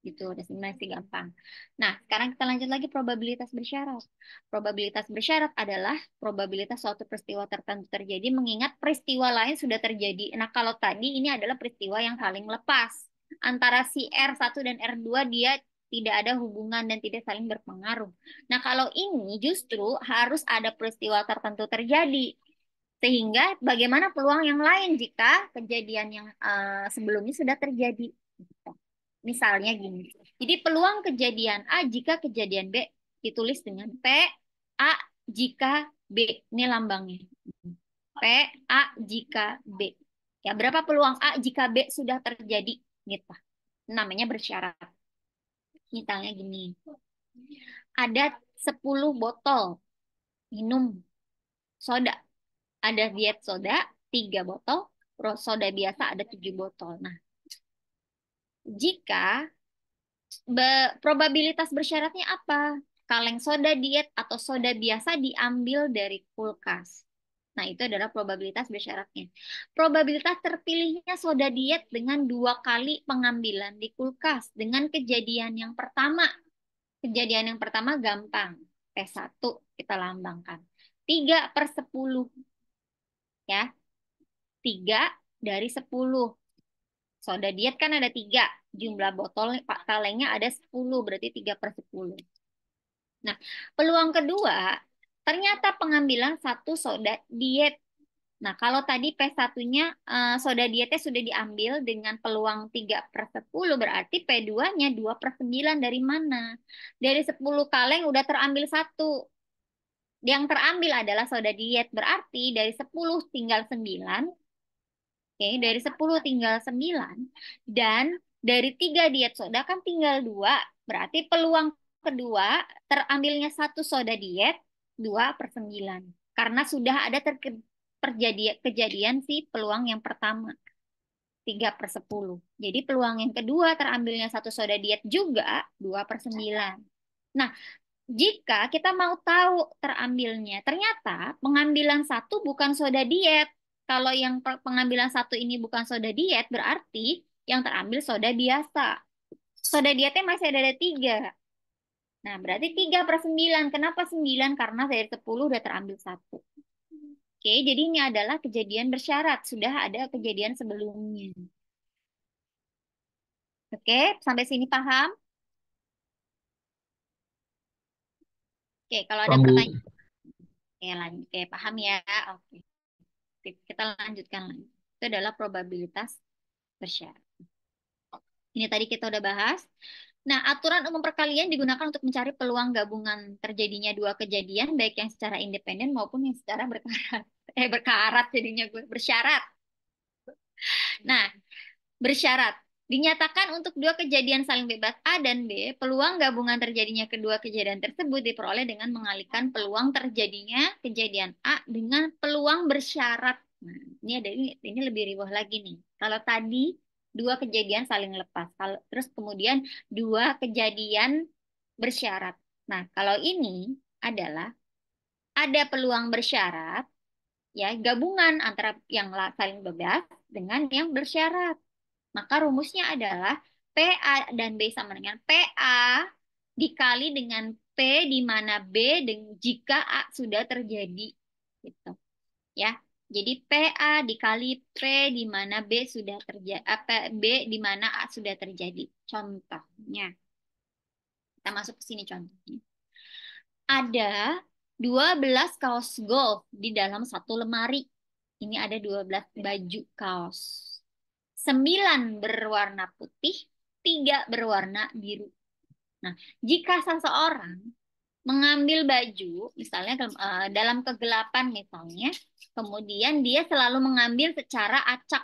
S1: Gitu, masih gampang. Nah, sekarang kita lanjut lagi probabilitas bersyarat. Probabilitas bersyarat adalah probabilitas suatu peristiwa tertentu terjadi mengingat peristiwa lain sudah terjadi. Nah, kalau tadi ini adalah peristiwa yang saling lepas. Antara si R1 dan R2 dia tidak ada hubungan dan tidak saling berpengaruh. Nah, kalau ini justru harus ada peristiwa tertentu terjadi. Sehingga bagaimana peluang yang lain jika kejadian yang sebelumnya sudah terjadi. Misalnya gini. Jadi peluang kejadian A jika kejadian B ditulis dengan P A jika B. Ini lambangnya. P A jika B. Ya, berapa peluang A jika B sudah terjadi? Gitu. Namanya bersyarat. Misalnya gini. Ada 10 botol minum soda. Ada diet soda 3 botol, soda biasa ada 7 botol. Nah, jika probabilitas bersyaratnya apa? Kaleng soda diet atau soda biasa diambil dari kulkas. Nah, itu adalah probabilitas bersyaratnya. Probabilitas terpilihnya soda diet dengan 2 kali pengambilan di kulkas dengan kejadian yang pertama. Kejadian yang pertama gampang. P1 kita lambangkan. 3/10. Ya. 3 dari 10. Soda diet kan ada 3. Jumlah botol kalengnya ada 10. Berarti 3/10. Nah, peluang kedua, ternyata pengambilan 1 soda diet. Nah, kalau tadi P1-nya soda dietnya sudah diambil dengan peluang 3/10, berarti P2-nya 2/9 dari mana? Dari 10 kaleng udah terambil 1. Yang terambil adalah soda diet, berarti dari 10 tinggal 9. Oke, dari 10 tinggal 9. Dan dari 3 diet soda kan tinggal 2. Berarti peluang kedua terambilnya 1 soda diet 2/9. Karena sudah ada kejadian si peluang yang pertama 3/10. Jadi peluang yang kedua terambilnya 1 soda diet juga 2/9. Nah, jika kita mau tahu terambilnya, ternyata pengambilan 1 bukan soda diet. Kalau yang pengambilan 1 ini bukan soda diet, berarti yang terambil soda biasa. Soda dietnya masih ada 3. Nah, berarti 3/9. Kenapa 9? Karena dari 10 udah terambil 1. Oke, jadi ini adalah kejadian bersyarat. Sudah ada kejadian sebelumnya. Oke, sampai sini paham? Oke, kalau ada pertanyaan. Oke, lanjut. Oke, paham ya? Oke. Kita lanjutkan lagi. Itu adalah probabilitas bersyarat. Ini tadi kita udah bahas. Nah, aturan umum perkalian digunakan untuk mencari peluang gabungan terjadinya 2 kejadian, baik yang secara independen maupun yang secara berkarat. Berkarat jadinya gue, bersyarat. Nah, bersyarat. Dinyatakan untuk 2 kejadian saling bebas A dan B, peluang gabungan terjadinya kedua kejadian tersebut diperoleh dengan mengalihkan peluang terjadinya kejadian A dengan peluang bersyarat. Nah, ini lebih riwah lagi nih. Kalau tadi 2 kejadian saling lepas, kalau terus kemudian 2 kejadian bersyarat. Nah, kalau ini adalah ada peluang bersyarat, ya gabungan antara yang saling bebas dengan yang bersyarat. Maka rumusnya adalah PA dan B sama dengan PA dikali dengan P di mana B jika A sudah terjadi. Gitu. Ya. Jadi PA dikali P di mana B sudah terjadi, B di mana A sudah terjadi. Contohnya. Kita masuk ke sini contohnya. Ada 12 kaos golf di dalam 1 lemari. Ini ada 12 baju kaos. 9 berwarna putih, 3 berwarna biru. Nah, jika seseorang mengambil baju, misalnya dalam kegelapan misalnya, kemudian dia selalu mengambil secara acak,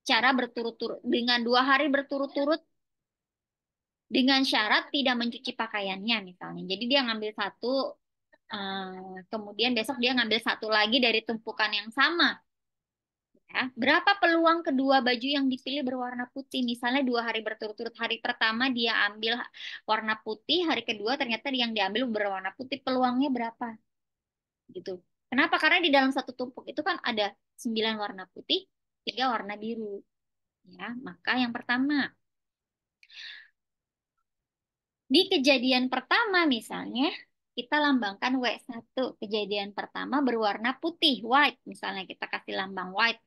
S1: cara berturut-turut, dengan 2 hari berturut-turut, dengan syarat tidak mencuci pakaiannya misalnya. Jadi dia ngambil 1, kemudian besok dia ngambil 1 lagi dari tumpukan yang sama. Ya, berapa peluang kedua baju yang dipilih berwarna putih? Misalnya 2 hari berturut-turut. Hari pertama dia ambil warna putih, hari kedua ternyata yang diambil berwarna putih. Peluangnya berapa? Gitu. Kenapa? Karena di dalam 1 tumpuk itu kan ada 9 warna putih, 3 warna biru. Ya, maka yang pertama, Di kejadian pertama misalnya, kita lambangkan W1. Kejadian pertama berwarna putih, white. Misalnya kita kasih lambang white.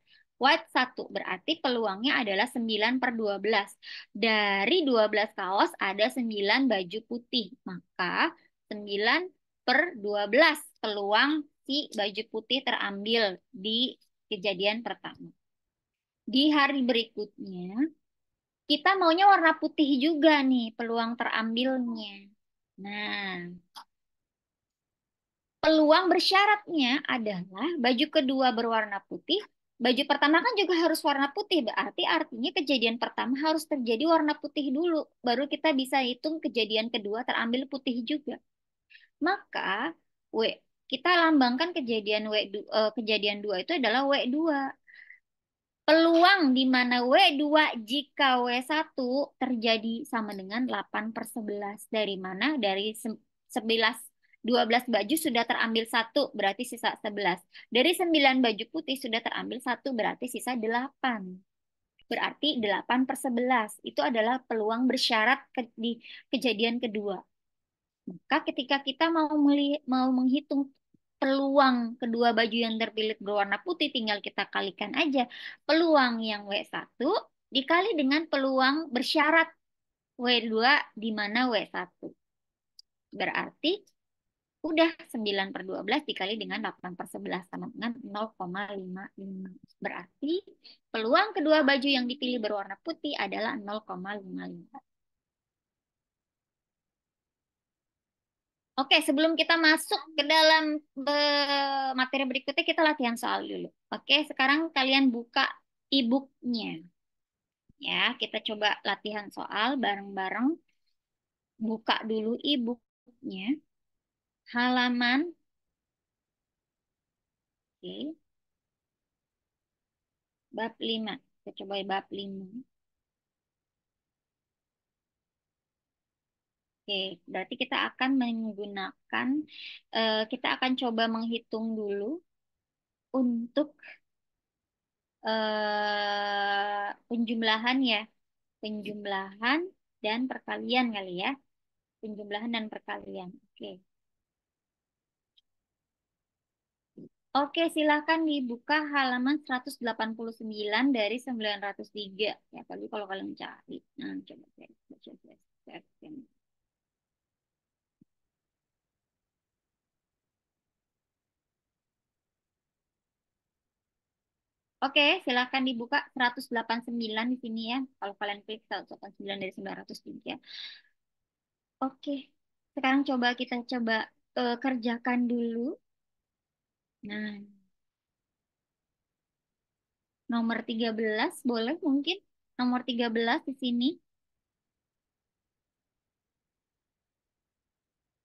S1: White 1 berarti peluangnya adalah 9/12. Dari 12 kaos ada 9 baju putih. Maka 9/12 peluang si baju putih terambil di kejadian pertama. Di hari berikutnya, kita maunya warna putih juga nih peluang terambilnya. Nah, peluang bersyaratnya adalah baju kedua berwarna putih. Baju pertama kan juga harus warna putih. Berarti artinya kejadian pertama harus terjadi warna putih dulu. Baru kita bisa hitung kejadian kedua terambil putih juga. Maka kita lambangkan kejadian 2 itu adalah W2. Peluang di mana W2 jika W1 terjadi sama dengan 8/11. Dari mana? Dari 12 baju sudah terambil 1, berarti sisa 11. Dari 9 baju putih sudah terambil 1, berarti sisa 8. Berarti 8/11. Itu adalah peluang bersyarat di kejadian kedua. Maka ketika kita mau menghitung peluang kedua baju yang terpilih berwarna putih, tinggal kita kalikan aja peluang yang W1 dikali dengan peluang bersyarat W2 di mana W1. Berarti udah 9/12 dikali dengan 8/11 sama dengan 0,55. Berarti peluang kedua baju yang dipilih berwarna putih adalah 0,55. Oke, sebelum kita masuk ke dalam materi berikutnya, kita latihan soal dulu. Oke, sekarang kalian buka e-booknya. Ya, kita coba latihan soal bareng-bareng. Buka dulu e-booknya. Halaman. Oke. Bab 5. Kita coba bab 5. Oke, berarti kita akan menggunakan, kita akan coba menghitung dulu untuk penjumlahan ya. Penjumlahan dan perkalian kali ya. Penjumlahan dan perkalian. Oke. Oke, silakan dibuka halaman 189 dari 903. Ya, tadi kalau kalian cari. Nah, coba saya baca. Oke, silakan dibuka 189 di sini ya. Kalau kalian klik 189 dari 903. Oke, sekarang kita coba kerjakan dulu. Nah, nomor 13 boleh mungkin. Nomor 13 di sini.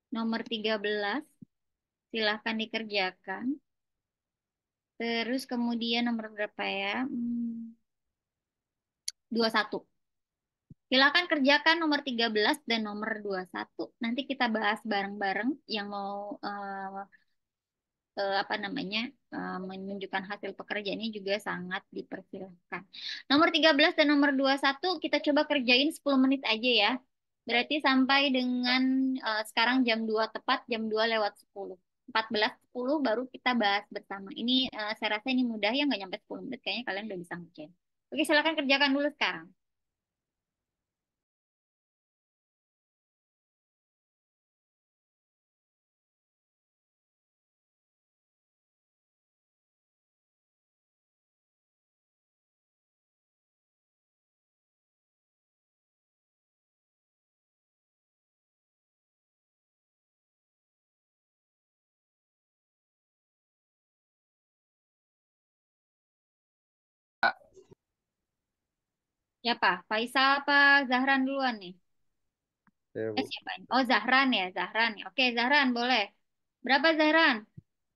S1: Nomor 13 silahkan dikerjakan. Terus kemudian nomor berapa ya? 21. Silakan kerjakan nomor 13 dan nomor 21. Nanti kita bahas bareng-bareng yang mau apa namanya menunjukkan hasil pekerjaannya juga sangat dipersilahkan. Nomor 13 dan nomor 21 kita coba kerjain 10 menit aja ya. Berarti sampai dengan sekarang jam 2 tepat, jam 2 lewat 10. 14.10 baru kita bahas bersama. Ini saya rasa ini mudah ya, nggak nyampe 10 menit. Kayaknya kalian udah bisa ngerjain. Oke, silakan kerjakan dulu sekarang. Siapa? Faisal apa Zahran duluan nih?
S8: Ya, Bu.
S1: Siapa ini? Oh, Zahran ya, Zahran ya. Oke, Zahran boleh. Berapa Zahran?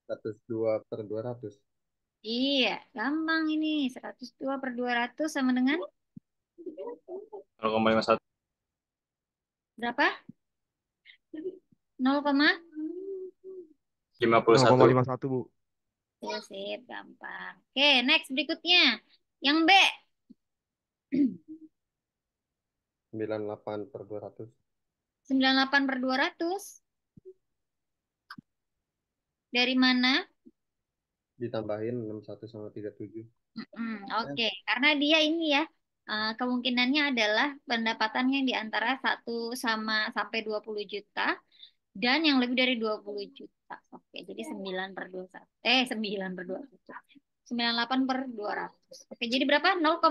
S8: 102/200.
S1: Iya, gampang ini. 102/200 sama dengan
S5: 0,51.
S1: berapa? 0,
S5: 51.
S10: 0,51, Bu.
S1: sip, gampang. Oke, next berikutnya. Yang B.
S8: 98/200.
S1: 98 per 200. Dari mana?
S8: Ditambahin 61 sama 37.
S1: Oke, karena dia ini ya, kemungkinannya adalah pendapatannya di antara 1 sampai 20 juta dan yang lebih dari 20 juta. Oke, jadi 9 per 21. 9 per 21. 98 per 200. Oke, jadi berapa?
S10: 0,49.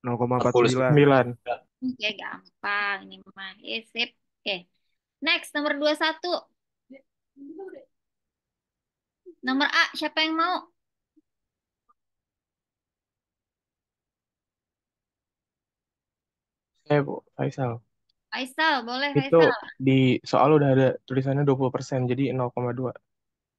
S7: 9.
S1: Oke, gampang ini mah. Sip. Oke. Next, nomor 21. Nomor A, siapa yang mau?
S7: Bu, Faisal.
S1: Faisal, boleh
S7: Itu
S1: Faisal.
S7: di soal udah ada tulisannya 20%, jadi 0,2.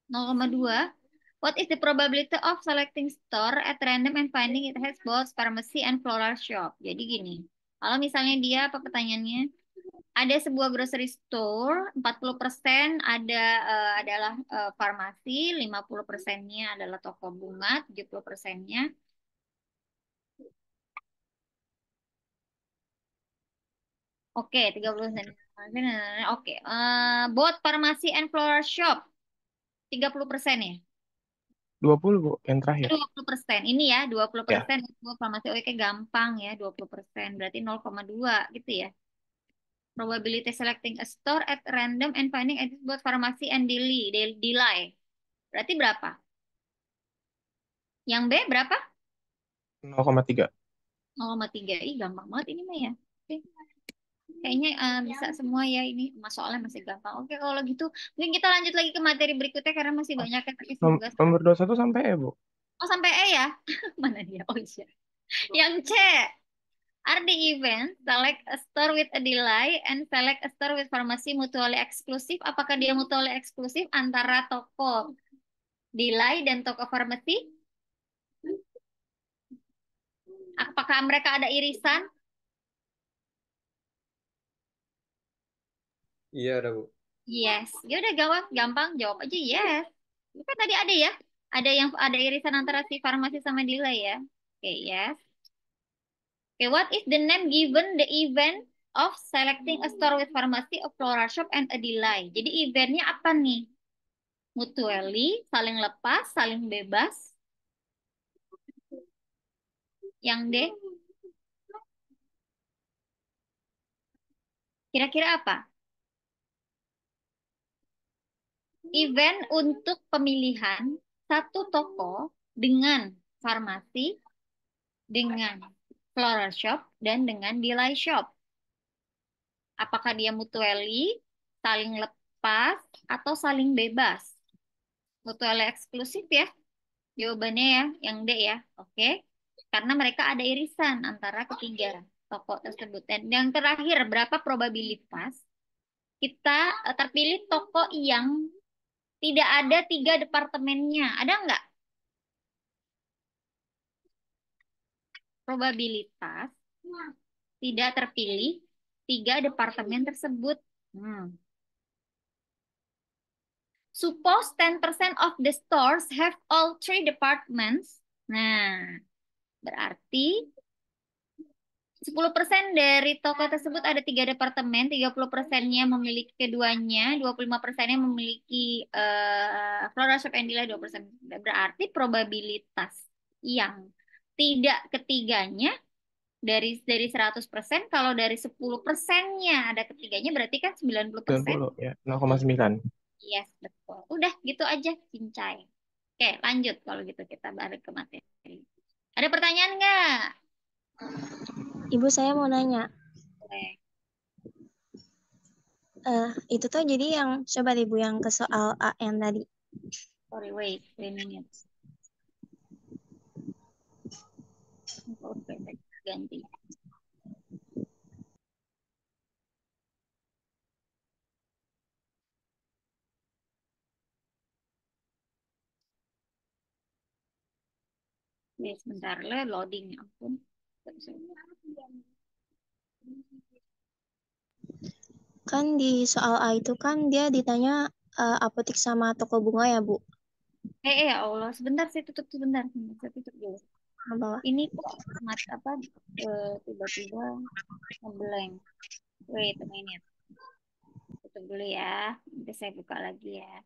S1: 0,2. What is the probability of selecting store at random and finding it has both pharmacy and floral shop? Jadi gini, kalau misalnya dia apa pertanyaannya? Ada sebuah grocery store, 40% adalah farmasi, 50%-nya adalah toko bunga, 70%-nya. Oke, 30%. Oke, both pharmacy and floral shop, 30% ya?
S7: 20, Bu, yang terakhir.
S1: 20%. Ini ya,
S7: Ya,
S1: 20% buat farmasi. Oke, gampang ya, 20%. Berarti 0,2 gitu ya. Probability selecting a store at random and finding it buat farmasi and delay. Berarti berapa? Yang B berapa?
S7: 0,3.
S1: 0,3. Ih, gampang banget ini mah ya. Oke. Kayaknya bisa semua ya ini. Soalnya masih gampang. Oke, kalau gitu mungkin kita lanjut lagi ke materi berikutnya karena masih banyak yang tapi semoga.
S7: Nomor 21 sampai E, Bu.
S1: Oh, sampai E ya? Mana dia? Oh iya. Yang C. Are the event select a store with a delay and select a store with pharmacy mutually exclusive? Apakah dia mutually eksklusif antara toko delay dan toko farmasi? Apakah mereka ada irisan?
S8: Iya ada, Bu.
S1: Yes. Ya udah gampang jawab aja yes. Itu kan tadi ada ya. Ada irisan antara si farmasi sama delay ya. Oke, yes. Oke, what is the name given the event of selecting a store with pharmacy, a floral shop, and a delay? Jadi eventnya apa nih? Mutually, saling lepas, saling bebas. Yang D, kira-kira apa? Event untuk pemilihan satu toko dengan farmasi, dengan floral shop, dan dengan delay shop. Apakah dia mutually, saling lepas, atau saling bebas? Mutually eksklusif ya? Jawabannya ya, yang D ya. Oke. Karena mereka ada irisan antara ketiga toko tersebut. Dan yang terakhir, berapa probabilitas kita terpilih toko yang tidak ada 3 departemennya? Ada nggak probabilitas tidak terpilih 3 departemen tersebut? Suppose 10% of the stores have all 3 departments. Nah, berarti 10% dari toko tersebut ada 3 departemen, 30%-nya memiliki keduanya, 25%-nya memiliki floral shop and delay 20%. Berarti probabilitas yang tidak ketiganya dari 100%, kalau dari 10%-nya ada ketiganya berarti kan 90%.
S7: 90, ya. 0,9.
S1: Yes, betul. Udah gitu aja, cincai. Oke, lanjut kalau gitu kita balik ke materi. Ada pertanyaan nggak?
S2: Ibu, saya mau nanya.
S1: Boleh.
S2: Itu tuh jadi yang coba deh Bu yang ke soal A yang tadi.
S1: Sorry, wait 3 minutes. Oke, ganti. Oke, sebentar loading, ya ampun.
S2: Kan di soal A itu kan dia ditanya apotik sama toko bunga ya Bu.
S1: Ya Allah, sebentar saya tutup sebentar. Saya tutup dulu.
S2: bawah.
S1: Ini kok tiba-tiba ngeblank. Wait a minute. Tutup dulu ya. Nanti saya buka lagi ya.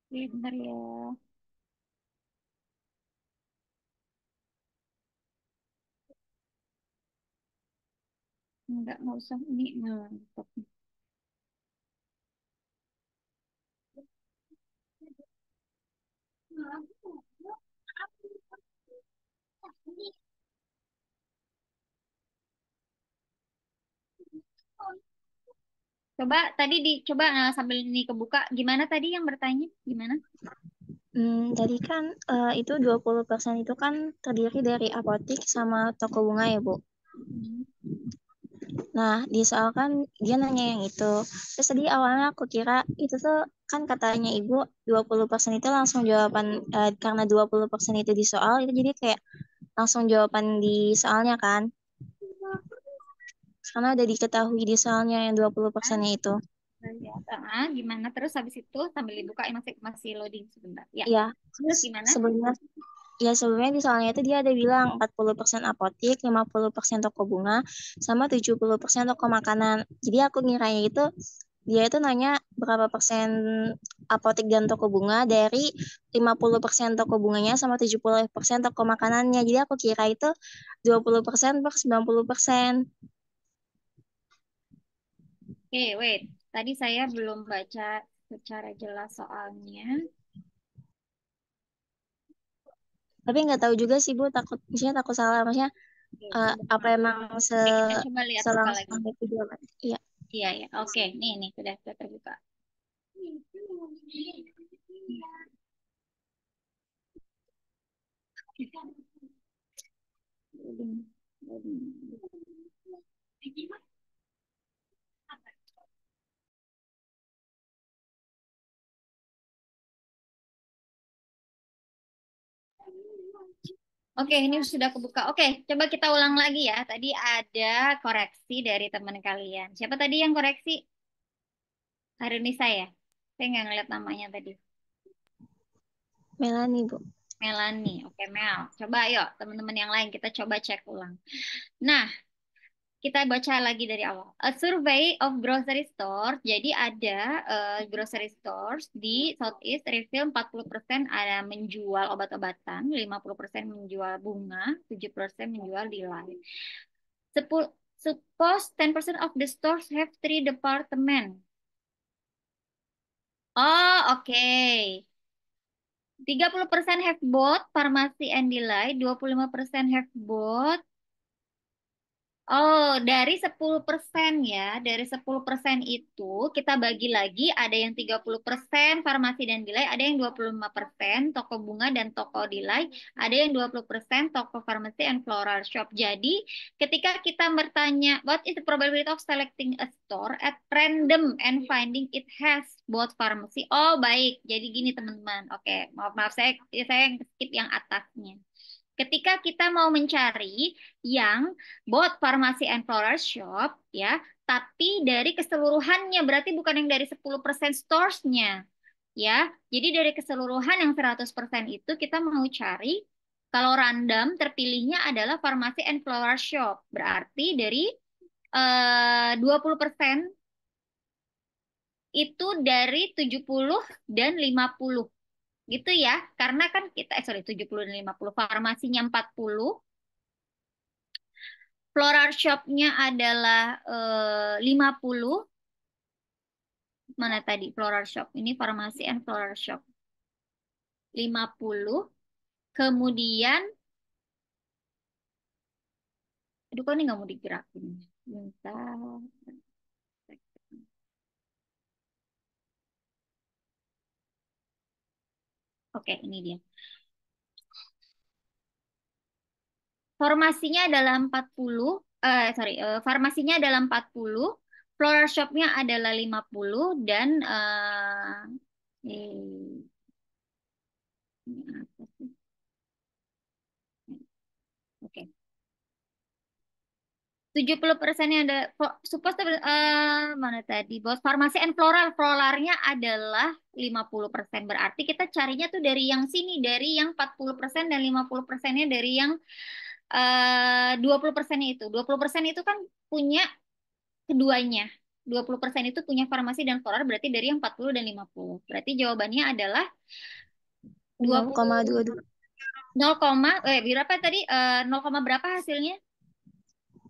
S1: Bentar ya. Nggak usah ini. Stop. Coba tadi dicoba sambil ini kebuka. Gimana tadi yang bertanya? Gimana?
S2: Tadi kan itu 20% itu kan terdiri dari apotik sama toko bunga ya, Bu. Nah, di soal kan dia nanya yang itu. Terus tadi awalnya aku kira itu tuh kan katanya Ibu 20% itu langsung jawaban, karena 20% itu di soal, itu jadi kayak langsung jawaban di soalnya kan. Karena udah diketahui di soalnya yang 20%-nya itu.
S1: Ya, gimana terus habis itu sambil dibuka masih loading sebentar. Ya.
S2: Iya.
S1: Terus gimana?
S2: Sebelumnya di soalnya itu dia ada bilang 40% apotik, 50% toko bunga, sama 70% toko makanan. Jadi aku ngiranya itu dia itu nanya berapa persen apotik dan toko bunga dari 50% toko bunganya sama 70% toko makanannya. Jadi aku kira itu 20% per 90%.
S1: Oke, wait. Tadi saya belum baca secara jelas soalnya.
S2: Tapi nggak tahu juga sih Bu, maksudnya takut salah. Maksudnya apa emang
S1: Kita coba lihat buka lagi.
S2: selangsung itu jawaban. Iya.
S1: Iya, ya. Oke, nih sudah terbuka. Oke, ini sudah kebuka. Oke, coba kita ulang lagi ya. Tadi ada koreksi dari teman kalian. Siapa tadi yang koreksi? Harunisa ya? Saya nggak ngeliat namanya tadi.
S2: Melani, Bu.
S1: Melani. Oke, Mel. Coba yuk, teman-teman yang lain kita coba cek ulang. Nah, kita baca lagi dari awal. A survey of grocery store. Jadi ada grocery stores di Southeast reveal 40% ada menjual obat-obatan, 50% menjual bunga, 7% menjual delight. Suppose 10% of the stores have 3 department. Oh, oke. 30% have both pharmacy and delight, 25% have both. Oh, dari 10% ya. Dari 10% itu kita bagi lagi ada yang 30% farmasi dan delay, ada yang 25% toko bunga dan toko delay, ada yang 20% toko farmasi and floral shop. Jadi, ketika kita bertanya what is the probability of selecting a store at random and finding it has both pharmacy. Oh, baik. Jadi gini teman-teman. Oke, maaf saya skip yang atasnya. Ketika kita mau mencari yang both pharmacy and floral shop ya, tapi dari keseluruhannya berarti bukan yang dari 10% stores-nya ya. Jadi dari keseluruhan yang 100% itu kita mau cari kalau random terpilihnya adalah pharmacy and floral shop. Berarti dari 20% itu dari 70 dan 50 gitu ya. Karena kan kita 70 dan 50, farmasinya 40, floral shop-nya adalah 50, mana tadi? Floral shop. Ini farmasi and floral shop. 50. Kemudian, aduh kok ini nggak mau digerakin. Bentar. Oke, ini dia. Farmasinya adalah 40, farmasinya adalah 40, floral shopnya adalah 50, dan ini apa sih? Oke. 70%-nya ada, suppose mana tadi, bos? Farmasi and floral, flolarnya adalah 50%. Berarti kita carinya tuh dari yang sini, dari yang 40% dan 50%-nya dari yang 20% itu. 20% itu kan punya keduanya. 20% itu punya farmasi dan floral, berarti dari yang 40 dan 50. Berarti jawabannya adalah 20,
S2: 0,22.
S1: berapa tadi? 0, berapa hasilnya?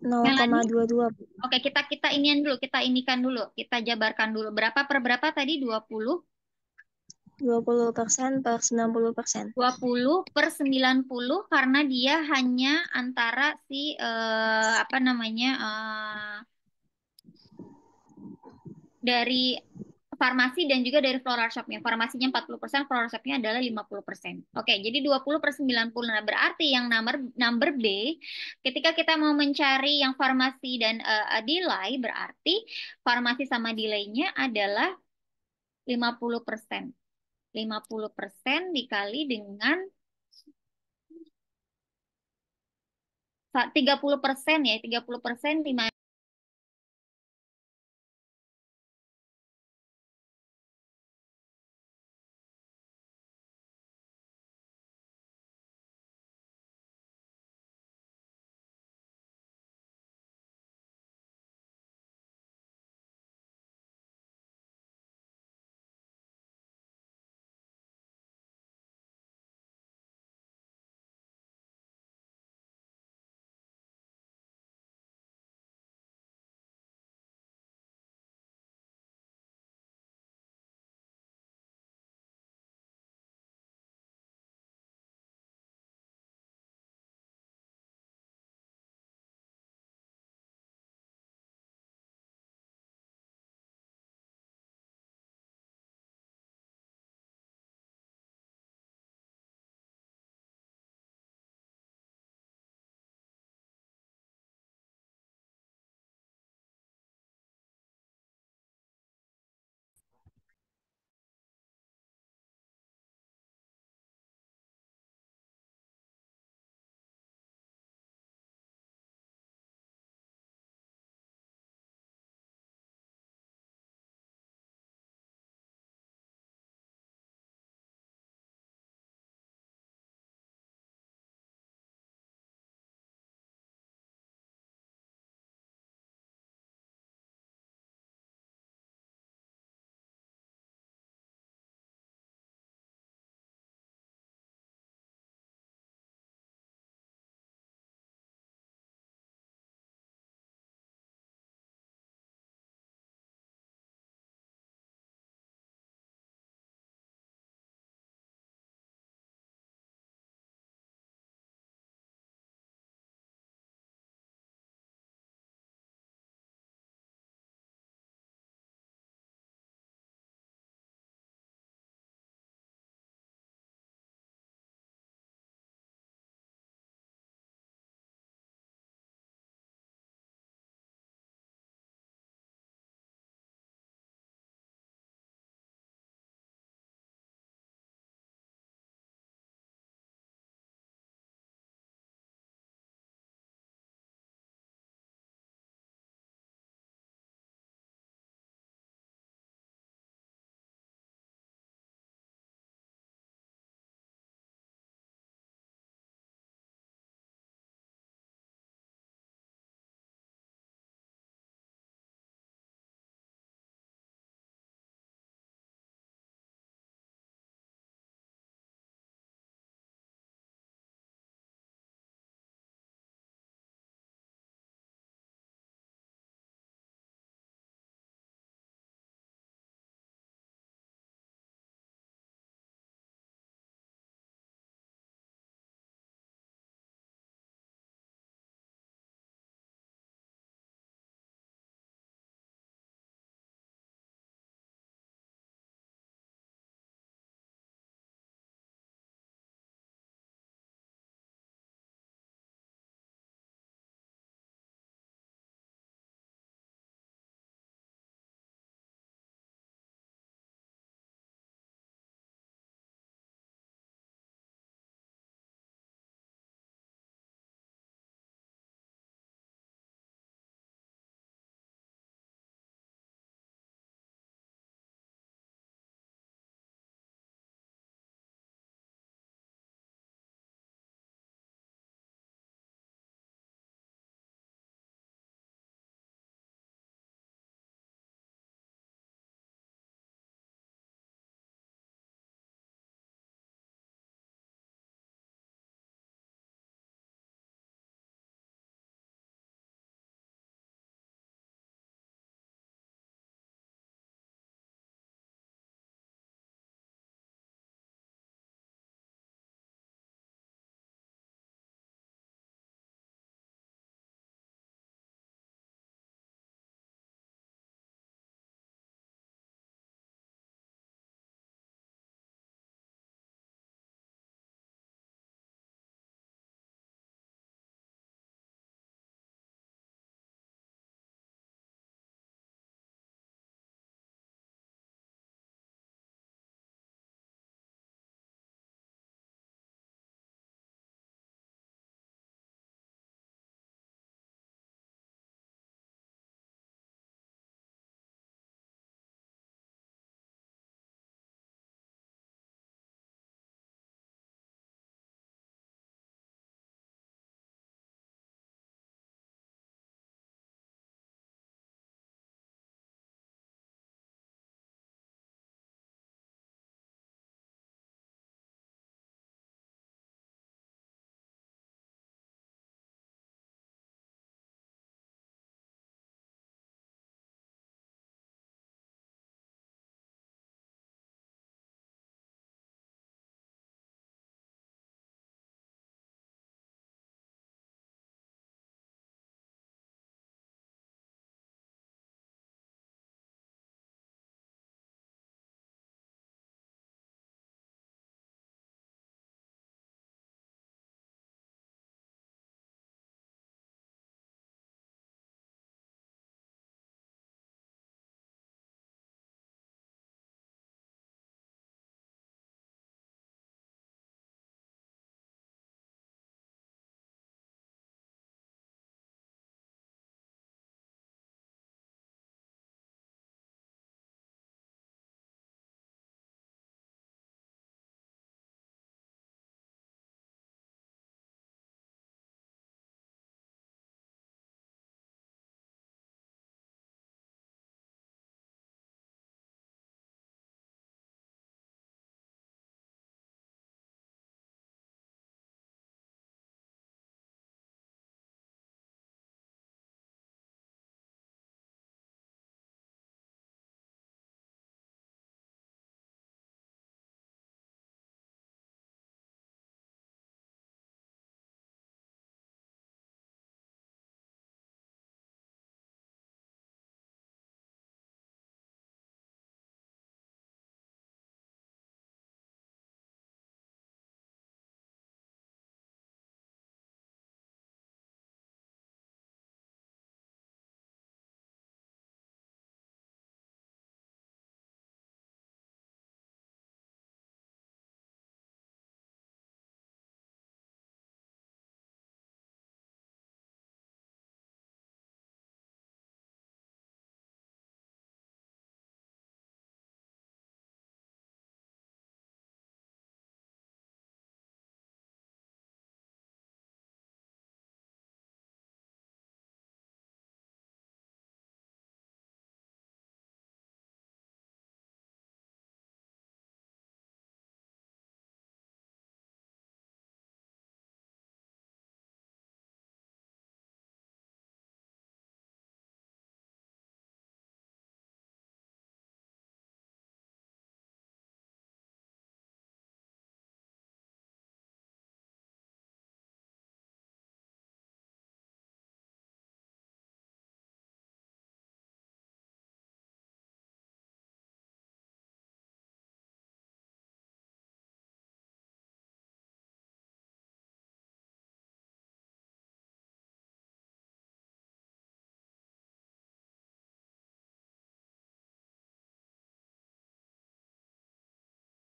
S2: 0,22.
S1: Oke, kita inian dulu, kita inikan dulu, kita jabarkan dulu. Berapa per berapa tadi? 20?
S2: 20% per 90%.
S1: 20 per 90 karena dia hanya antara si apa namanya dari farmasi dan juga dari floral shopnya. Farmasinya 40%, floral shopnya adalah 50%. Oke, jadi 20 per 90. Nah, berarti yang number B, ketika kita mau mencari yang farmasi dan delay, berarti farmasi sama delaynya adalah 50%. 50% dikali dengan 30% ya, 30%